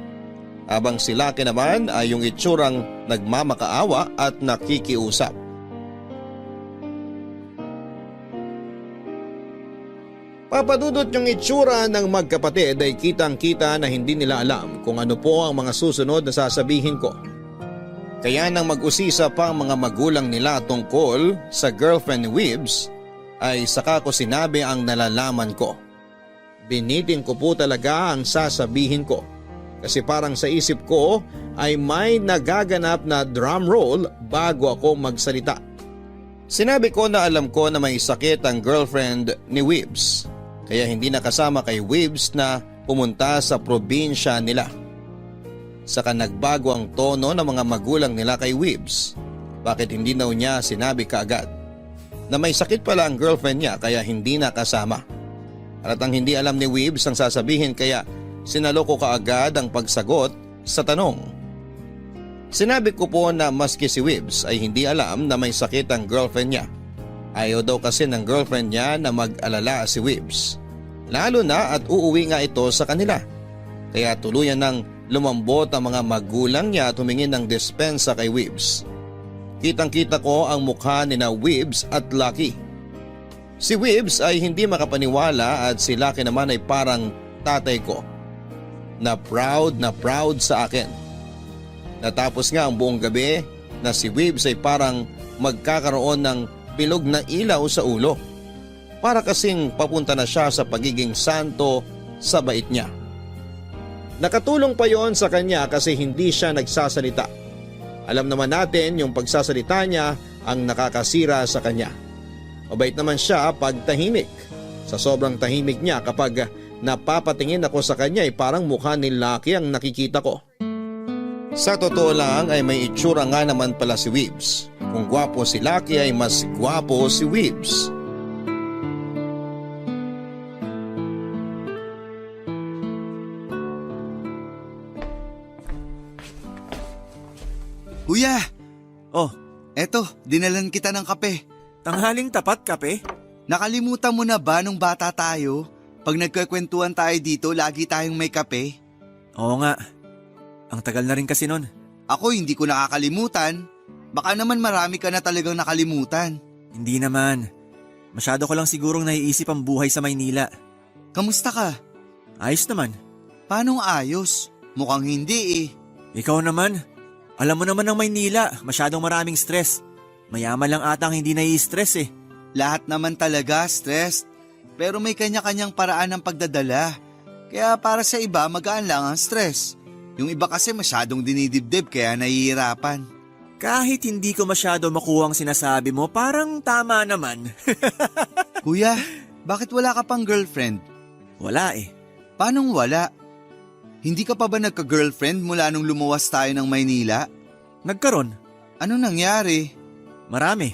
Habang si Lucky naman ay yung itsurang nagmamakaawa at nakikiusap. Papadudot yung itsura ng magkapatid ay kitang-kita na hindi nila alam kung ano po ang mga susunod na sasabihin ko. Kaya nang mag-usisa pa ang mga magulang nila tungkol sa girlfriend ni Weebs ay saka ko sinabi ang nalalaman ko. Binitin ko po talaga ang sasabihin ko kasi parang sa isip ko ay may nagaganap na drum roll bago ako magsalita. Sinabi ko na alam ko na may sakit ang girlfriend ni Weebs kaya hindi nakasama kay Weebs na pumunta sa probinsya nila. Saka nagbago ang tono ng mga magulang nila kay Weebs. Bakit hindi daw niya sinabi kaagad na may sakit pala ang girlfriend niya kaya hindi nakasama. Halatang hindi alam ni Weebs ang sasabihin kaya sinalo ko kaagad ang pagsagot sa tanong. Sinabi ko po na maski si Weebs ay hindi alam na may sakit ang girlfriend niya. Ayaw daw kasi ng girlfriend niya na mag-alala si Weebs. Lalo na at uuwi nga ito sa kanila. Kaya tuluyan ng lumambot ang mga magulang niya at tumingin ng despensa kay Weebs. Kitang-kita ko ang mukha ni na Weebs at Lucky. Si Weebs ay hindi makapaniwala at si Lucky naman ay parang tatay ko. Na proud sa akin. Natapos nga ang buong gabi na si Weebs ay parang magkakaroon ng bilog na ilaw sa ulo. Para kasing papunta na siya sa pagiging santo sa bait niya. Nakatulong pa yon sa kanya kasi hindi siya nagsasalita. Alam naman natin yung pagsasalita niya ang nakakasira sa kanya. Mabait naman siya pag tahimik. Sa sobrang tahimik niya kapag napapatingin ako sa kanya ay parang mukha ni Lucky ang nakikita ko. Sa totoo lang ay may itsura nga naman pala si Weebs. Kung gwapo si Lucky ay mas gwapo si Weebs. Kuya, Oh, eto, dinalan kita ng kape. tanghaling tapat kape? Nakalimutan mo na ba nung bata tayo? Pag nagkakwentuhan tayo dito, lagi tayong may kape. Oo nga. Ang tagal na rin kasi nun. Ako hindi ko nakakalimutan. Baka naman marami ka na talagang nakalimutan. Hindi naman. Masyado ko lang sigurong naiisip ang buhay sa Maynila. Kamusta ka? Ayos naman. Paanong ayos? Mukhang hindi eh. Ikaw naman. Alam mo naman ng Maynila, masyadong maraming stress. Mayaman lang atang hindi nai-stress eh. Lahat naman talaga stressed. Pero may kanya-kanyang paraan ng pagdadala. Kaya para sa iba magaan lang ang stress. Yung iba kasi masyadong dinidibdib kaya nahihirapan. Kahit hindi ko masyado makuha ang sinasabi mo, parang tama naman. Kuya, bakit wala ka pang girlfriend? Wala eh. Paanong wala? Hindi ka pa ba nagka-girlfriend mula nung lumuwas tayo ng Maynila? Nagkaroon. Ano nangyari? Marami.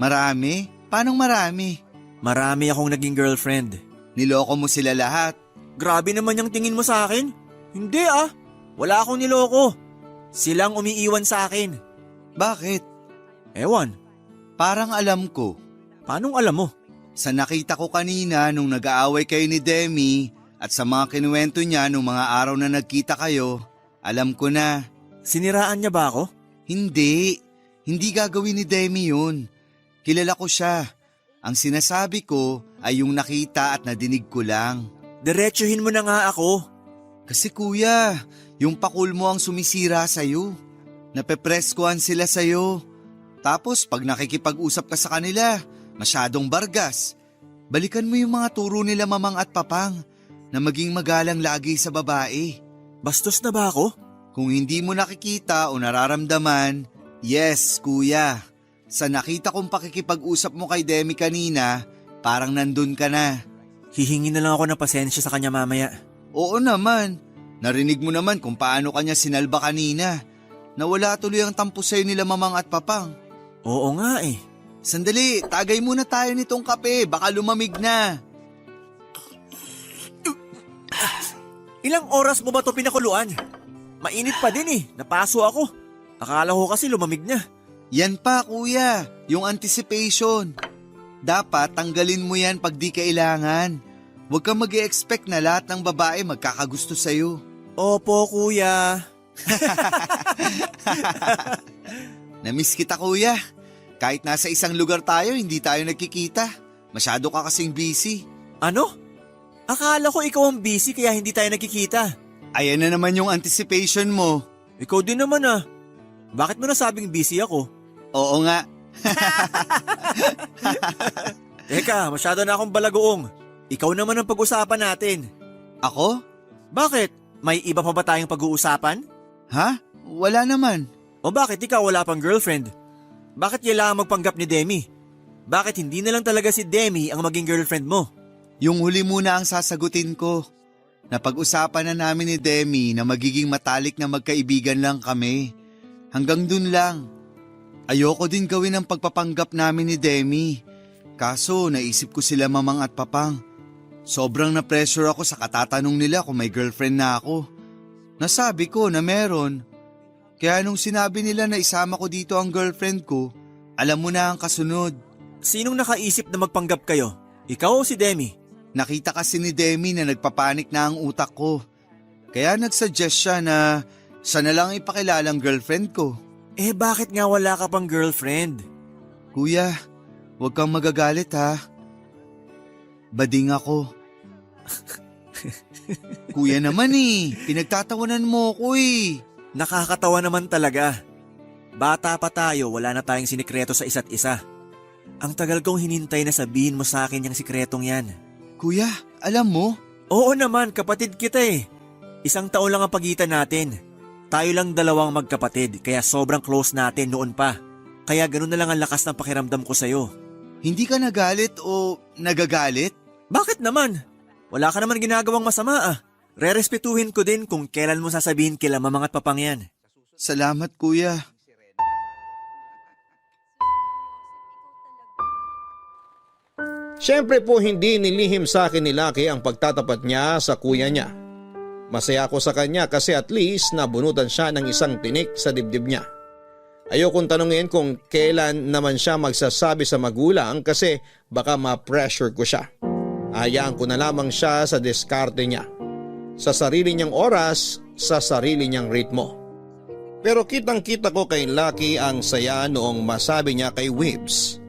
Marami? Paanong marami? Marami akong naging girlfriend. Niloko mo sila lahat. Grabe naman yung tingin mo sa akin. Hindi ah. Wala akong niloko. Silang umiiwan sa akin. Bakit? Ewan. Parang alam ko. Paanong alam mo? Sa nakita ko kanina nung nag-aaway kayo ni Demi at sa mga kinuwento niya nung mga araw na nagkita kayo, alam ko na. Siniraan niya ba ako? Hindi. Hindi gagawin ni Demi yun. Kilala ko siya. Ang sinasabi ko ay yung nakita at nadinig ko lang. Diretsuhin mo na nga ako. Kasi kuya, yung pakul mo ang sumisira sa'yo. Napepreskuhan sila sa'yo. Tapos pag nakikipag-usap ka sa kanila, masyadong bargas. Balikan mo yung mga turo nila mamang at papang na maging magalang lagi sa babae. Bastos na ba ako? Kung hindi mo nakikita o nararamdaman, yes, kuya. Sa nakita kong pakikipag-usap mo kay Demi kanina, parang nandun ka na. Hihingi na lang ako ng pasensya sa kanya mamaya. Oo naman. Narinig mo naman kung paano kanya sinalba kanina. Nawala tuloy ang tampo sa'yo nila mamang at papang. Oo nga eh. Sandali, tagay muna tayo nitong kape. Baka lumamig na. Ilang oras mo ba ito pinakuluan? Mainit pa din eh. Napaso ako. Akala ko kasi lumamig na. Yan pa kuya, yung anticipation. Dapat tanggalin mo yan pag di kailangan. Huwag kang mag-e-expect na lahat ng babae magkakagusto sa'yo. Opo kuya. Namiss kita kuya. Kahit nasa isang lugar tayo, hindi tayo nagkikita. Masyado ka kasing busy. Ano? Akala ko ikaw ang busy kaya hindi tayo nagkikita. Ayan na naman yung anticipation mo. Ikaw din naman ah. Bakit mo nasabing busy ako? Oo nga. Teka, masyado na akong balagoong. Ikaw naman ang pag-usapan natin. Ako? Bakit? May iba pa ba tayong pag-uusapan? Ha? Wala naman. O bakit ikaw wala pang girlfriend? Bakit kailangan magpanggap ni Demi? Bakit hindi na lang talaga si Demi ang maging girlfriend mo? Yung huli muna ang sasagutin ko. Napag-usapan na namin ni Demi na magiging matalik na magkaibigan lang kami. Hanggang dun lang. Ayoko din gawin ang pagpapanggap namin ni Demi. Kaso naisip ko sila mamang at papang. Sobrang na-pressure ako sa katatanong nila kung may girlfriend na ako. Nasabi ko na meron. Kaya nung sinabi nila na isama ko dito ang girlfriend ko, alam mo na ang kasunod. Sinong nakaisip na magpanggap kayo? Ikaw o si Demi? Nakita kasi ni Demi na nagpapanik na ang utak ko. Kaya nagsuggest siya na siya na lang ipakilalang girlfriend ko. Eh bakit nga wala ka pang girlfriend? Kuya, huwag kang magagalit ha. Bading ako. Kuya naman pinagtatawanan mo ko eh. Nakakatawa naman talaga. Bata pa tayo, wala na tayong sinikreto sa isa't isa. Ang tagal kong hinintay na sabihin mo sa akin yung sikretong yan. Kuya, alam mo? Oo naman, kapatid kita eh. 1 taon lang ang pagitan natin. Tayo lang dalawang magkapatid, kaya sobrang close natin noon pa. Kaya ganun na lang ang lakas ng pakiramdam ko sa'yo. Hindi ka nagalit o nagagalit? Bakit naman? Wala ka naman ginagawang masama ah. Rerespetuhin ko din kung kailan mo sasabihin kila mamang at papang yan. Salamat kuya. Siyempre po hindi nilihim sa akin ni Lucky ang pagtatapat niya sa kuya niya. Masaya ako sa kanya kasi at least nabunutan siya ng isang tinik sa dibdib niya. Ayokong tanungin kung kailan naman siya magsasabi sa magulang kasi baka ma-pressure ko siya. Hayaan ko na lamang siya sa diskarte niya. Sa sarili niyang oras, sa sarili niyang ritmo. Pero kitang-kita ko kay Lucky ang saya noong masabi niya kay Wibs.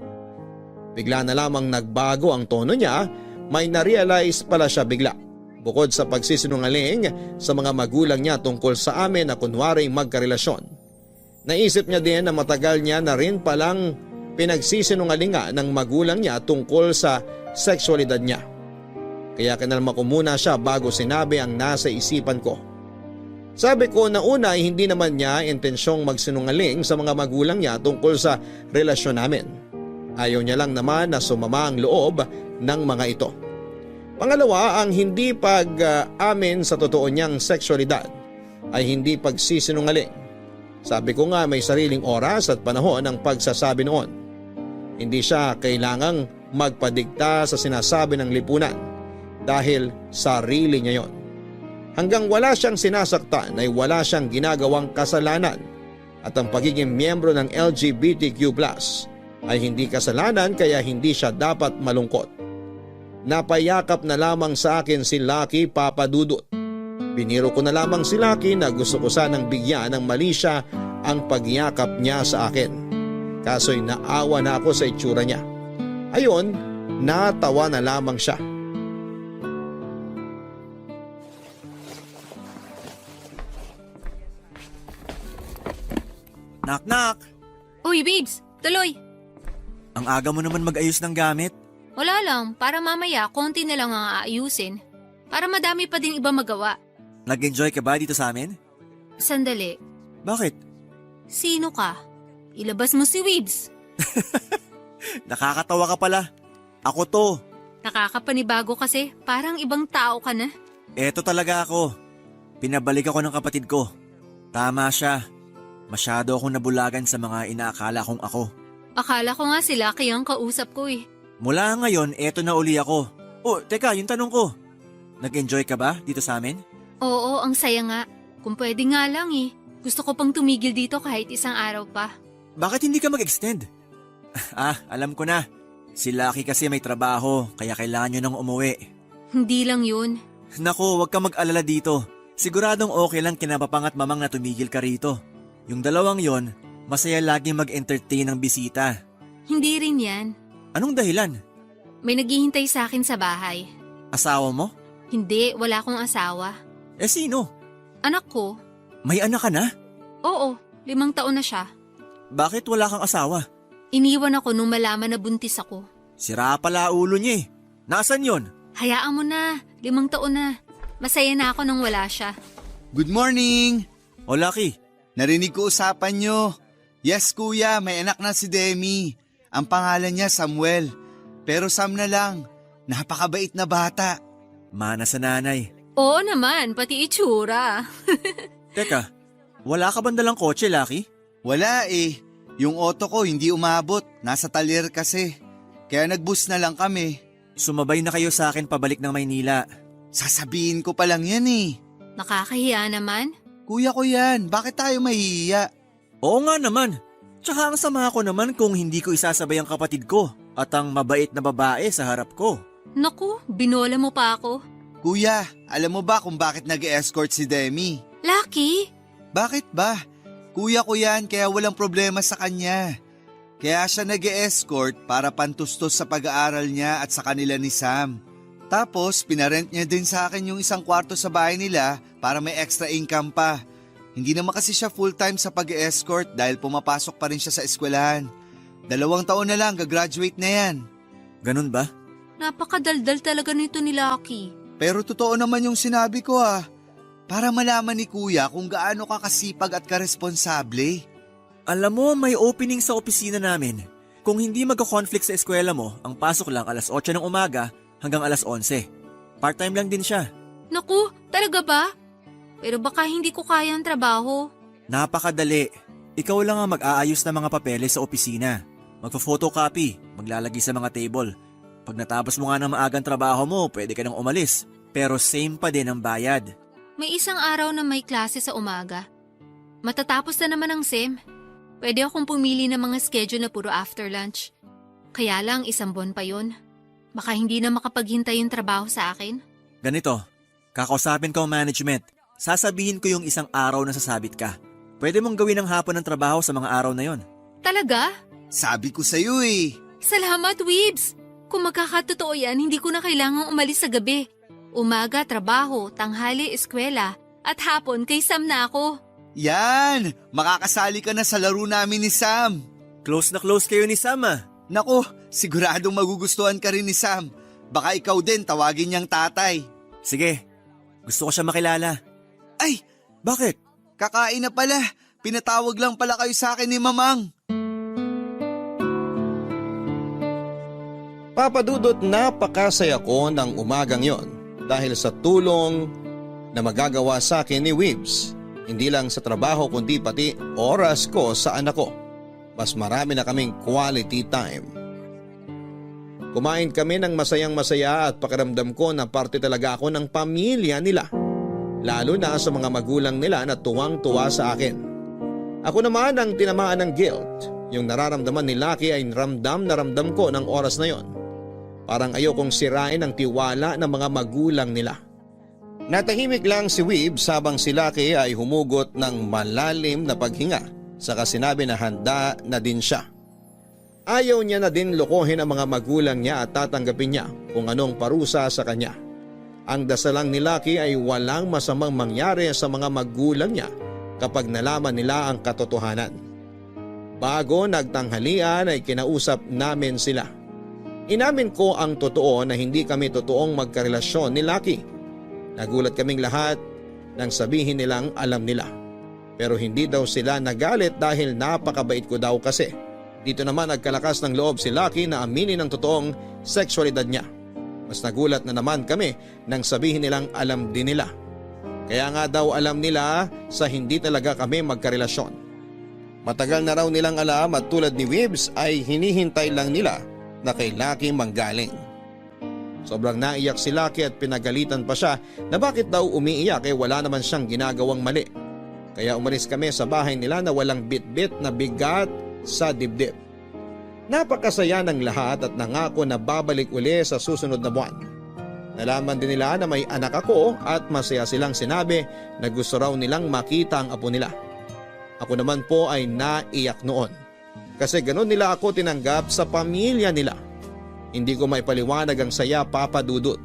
Bigla na lamang nagbago ang tono niya, may na-realize pala siya bigla. Bukod sa pagsisinungaling sa mga magulang niya tungkol sa amin na kunwaring magkarelasyon. Naisip niya din na matagal niya na rin palang pinagsisinungalinga ng magulang niya tungkol sa sexualidad niya. Kaya kinalma ko muna siya bago sinabi ang nasa isipan ko. Sabi ko na una ay hindi naman niya intensyong magsinungaling sa mga magulang niya tungkol sa relasyon namin. Ayaw niya lang naman na sumama ang loob ng mga ito. Pangalawa, ang hindi pag-amin sa totoo niyang sexualidad ay hindi pagsisinungaling. Sabi ko nga may sariling oras at panahon ang pagsasabi noon. Hindi siya kailangang magpadikta sa sinasabi ng lipunan dahil sarili niya yon. Hanggang wala siyang sinasaktan ay wala siyang ginagawang kasalanan at ang pagiging miyembro ng LGBTQ+ ay hindi kasalanan kaya hindi siya dapat malungkot. Napayakap na lamang sa akin si Lucky, Papa Dudut. Biniro ko na lamang si Lucky na gusto ko sanang bigyan ng mali siya ang pagyakap niya sa akin. Kaso'y naawa na ako sa itsura niya. Ayon, natawa na lamang siya. Knock knock! Uy, babes! Tuloy! Ang aga mo naman mag-ayos ng gamit. Wala lang, para mamaya konti na lang ang aayusin. Para madami pa din iba magawa. Nag-enjoy ka ba dito sa amin? Sandali, Bakit? sino ka? Ilabas mo si Weebs. Nakakatawa ka pala. Ako to. Nakakapanibago kasi, parang ibang tao ka na. Eto talaga ako. Pinabalik ako ng kapatid ko. Tama siya. Masyado akong nabulagan sa mga inaakala kong ako. Akala ko nga si Lucky ang kausap ko eh. Mula ngayon, eto na uli ako. Oh, teka, yung tanong ko. Nag-enjoy ka ba dito sa amin? Oo, ang saya nga. Kung pwede nga lang eh. Gusto ko pang tumigil dito kahit isang araw pa. Bakit hindi ka mag-extend? Alam ko na. Si Lucky kasi may trabaho, kaya kailangan nyo nang umuwi. Hindi lang yun. Nako, huwag ka mag-alala dito. Siguradong okay lang kina papang at mamang na tumigil ka rito. Yung dalawang yon, masaya laging mag-entertain ng bisita. Hindi rin yan. Anong dahilan? May naghihintay sa akin sa bahay. Asawa mo? Hindi, wala akong asawa. Eh sino? Anak ko? May anak ka na? Oo, 5 taon na siya. Bakit wala kang asawa? Iniwan ako nung malaman na buntis ako. Sira pala ulo niya eh. Nasaan yon? Hayaan mo na, 5 taon na. Masaya na ako nang wala siya. Good morning! O Lucky, Narinig ko usapan nyo. Yes kuya, may anak na si Demi. Ang pangalan niya Samuel. Pero Sam na lang. Napakabait na bata. mana sa nanay. Oo naman, pati itsura. Teka, wala ka bang dalang kotse, Lucky? Wala eh. Yung auto ko hindi umabot. Nasa talyer kasi. Kaya nag-bus na lang kami. Sumabay na kayo sa akin pabalik ng Maynila. Sasabihin ko pa lang yan eh. Nakakahiya naman. Kuya ko yan, bakit tayo mahihiya? Oo nga naman. Tsaka ang sama ko naman kung hindi ko isasabay ang kapatid ko at ang mabait na babae sa harap ko. Naku, binola mo pa ako. Kuya, alam mo ba kung bakit nag-escort si Demi? Lucky? Bakit ba? Kuya ko yan kaya walang problema sa kanya. Kaya siya nag-escort para pantustos sa pag-aaral niya at sa kanila ni Sam. Tapos pinarent niya din sa akin yung isang kwarto sa bahay nila para may extra income pa. Hindi naman kasi siya full-time sa pag-escort dahil pumapasok pa rin siya sa eskwelahan. 2 taon na lang, gagraduate na yan. Ganun ba? Napakadaldal talaga nito ni Lucky. Pero totoo naman yung sinabi ko para malaman ni kuya kung gaano ka kasipag at karesponsable. Alam mo, may opening sa opisina namin. Kung hindi magka-conflict sa eskwela mo, ang pasok lang alas 8 ng umaga hanggang alas 11. Part-time lang din siya. Naku, talaga ba? Pero baka hindi ko kaya ang trabaho. Napakadali. Ikaw lang ang mag-aayos ng mga papeles sa opisina. Magpo-photocopy, maglalagay sa mga table. Pag natapos mo nga ng maagang trabaho mo, pwede ka nang umalis. Pero same pa din ang bayad. May isang araw na may klase sa umaga. Matatapos na naman ang SEM. Pwede akong pumili ng mga schedule na puro after lunch. Kaya lang 1 buwan pa yun. Baka hindi na makapaghintay yung trabaho sa akin. Ganito, kakausapin ko ang management. Sasabihin ko yung 1 araw na sasabit ka. Pwede mong gawin ang hapon ng trabaho sa mga araw na yon. Talaga? Sabi ko sa'yo eh. Salamat, Weebs! Kung magkakatotoo yan, hindi ko na kailangang umalis sa gabi. Umaga, trabaho, tanghali, eskwela, at hapon kay Sam na ako. Yan! Makakasali ka na sa laro namin ni Sam. Close na close kayo ni Sam ah. Nako, siguradong magugustuhan ka rin ni Sam. Baka ikaw din tawagin niyang tatay. Sige, gusto ko siya makilala. Ay, Bakit? kakain na pala. Pinatawag lang pala kayo sa akin ni Mamang. Papadudot napakasaya ko ng umagang yon dahil sa tulong na magagawa sa akin ni Weebs. Hindi lang sa trabaho kundi pati oras ko sa anak ko. Mas marami na kaming quality time. Kumain kami ng masayang-masaya at pakiramdam ko na parte talaga ako ng pamilya nila. Lalo na sa mga magulang nila na tuwang-tuwa sa akin. Ako naman ang tinamaan ng guilt. Yung nararamdaman ni Lucky ay ramdam na ramdam ko ng oras na yon. Parang ayokong sirain ang tiwala ng mga magulang nila. Natahimik lang si Weebs habang si Lucky ay humugot ng malalim na paghinga, saka sinabi na handa na din siya. Ayaw niya na din lokohin ang mga magulang niya at tatanggapin niya kung anong parusa sa kanya. Ang dasalang ni Lucky ay walang masamang mangyari sa mga magulang niya kapag nalaman nila ang katotohanan. Bago nagtanghalian ay kinausap namin sila. Inamin ko ang totoo na hindi kami totoong magkarelasyon ni Lucky. Nagulat kaming lahat nang sabihin nilang alam nila. Pero hindi daw sila nagalit dahil napakabait ko daw kasi. Dito naman nagkalakas ng loob si Lucky na aminin ang totoong sexualidad niya. Mas nagulat na naman kami nang sabihin nilang alam din nila. Kaya nga daw alam nila sa hindi talaga kami magkarelasyon. Matagal na raw nilang alam at tulad ni Wibs ay hinihintay lang nila na kay Lucky manggaling. Sobrang naiyak si Lucky at pinagalitan pa siya na bakit daw umiiyak wala naman siyang ginagawang mali. Kaya umalis kami sa bahay nila na walang bit-bit na bigat sa dibdib. Napakasaya ng lahat at nangako na babalik uli sa susunod na buwan. Nalaman din nila na may anak ako at masaya silang sinabi na gusto raw nilang makita ang apo nila. Ako naman po ay naiyak noon kasi ganun nila ako tinanggap sa pamilya nila. Hindi ko maipaliwanag ang saya, Papa Dudut.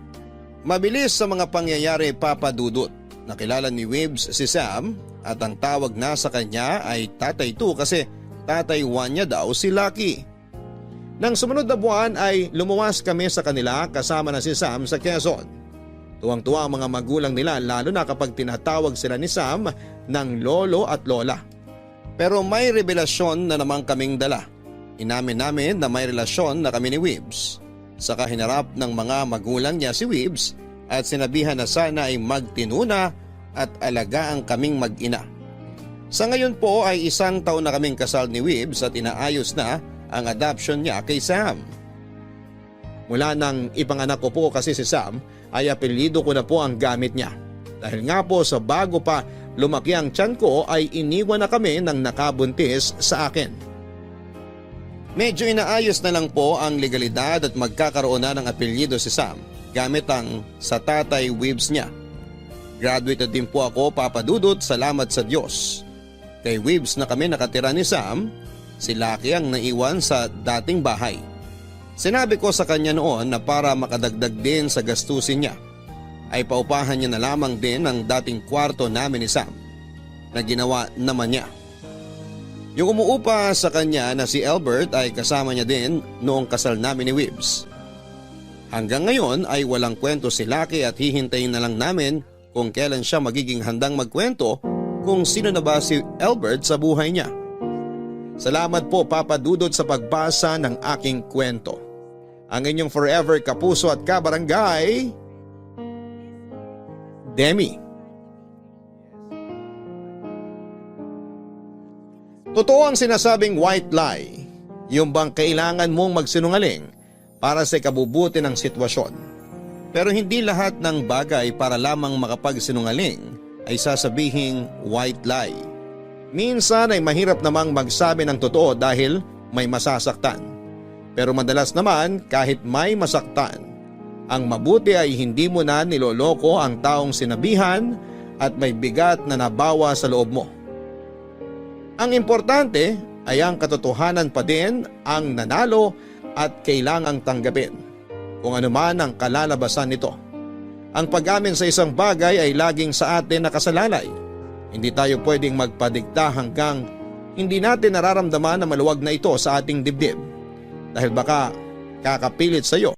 Mabilis sa mga pangyayari, Papa Dudut. Nakilala ni Wibs si Sam at ang tawag na sa kanya ay Tatay 2 kasi Tatay 1 niya daw si Lucky. Nang sumunod na buwan ay lumuwas kami sa kanila kasama na si Sam sa Quezon. Tuwang-tuwa ang mga magulang nila lalo na kapag tinatawag sila ni Sam ng lolo at lola. Pero may revelasyon na naman kaming dala. Inamin namin na may relasyon na kami ni Wibs. Saka hinarap ng mga magulang niya si Wibs at sinabihan na sana ay magtinuna at alagaan kaming mag-ina. Sa ngayon po ay 1 taon na kaming kasal ni Wibs at inaayos na ang adoption niya kay Sam. Mula nang ipanganak ko po kasi si Sam ay apelyido ko na po ang gamit niya. Dahil nga po sa bago pa lumaki ang tiyan ko ay iniwan na kami ng nakabuntis sa akin. Medyo inaayos na lang po ang legalidad at magkakaroon na ng apelyido si Sam gamit ang sa Tatay Wibs niya. Graduate na din po ako, Papa Dudut, salamat sa Diyos. Kay Wibs na kami nakatira ni Sam, si Lucky ang naiwan sa dating bahay. Sinabi ko sa kanya noon na para makadagdag din sa gastusin niya, ay paupahan niya na lamang din ang dating kwarto namin ni Sam na ginawa naman niya. Yung umuupa sa kanya na si Albert ay kasama niya din noong kasal namin ni Wibs. Hanggang ngayon ay walang kwento si Lucky at hihintayin na lang namin kung kailan siya magiging handang magkwento kung sino na ba si Albert sa buhay niya. Salamat po, Papa Dudut, sa pagbasa ng aking kwento. Ang inyong forever kapuso at kabarangay, Demi. Totoo ang sinasabing white lie, yung bang kailangan mong magsinungaling para sa ikabubuti ng sitwasyon. Pero hindi lahat ng bagay para lamang makapagsinungaling ay sasabihing white lie. Minsan ay mahirap namang magsabi ng totoo dahil may masasaktan. Pero madalas naman kahit may masaktan, ang mabuti ay hindi mo na niloloko ang taong sinabihan at may bigat na nabawa sa loob mo. Ang importante ay ang katotohanan pa din ang nanalo at kailangang tanggapin, kung ano man ang kalalabasan nito. Ang pag-amin sa isang bagay ay laging sa atin nakasalalay. Hindi tayo pwedeng magpadikta hanggang hindi natin nararamdaman na maluwag na ito sa ating dibdib. Dahil baka kakapilit sa iyo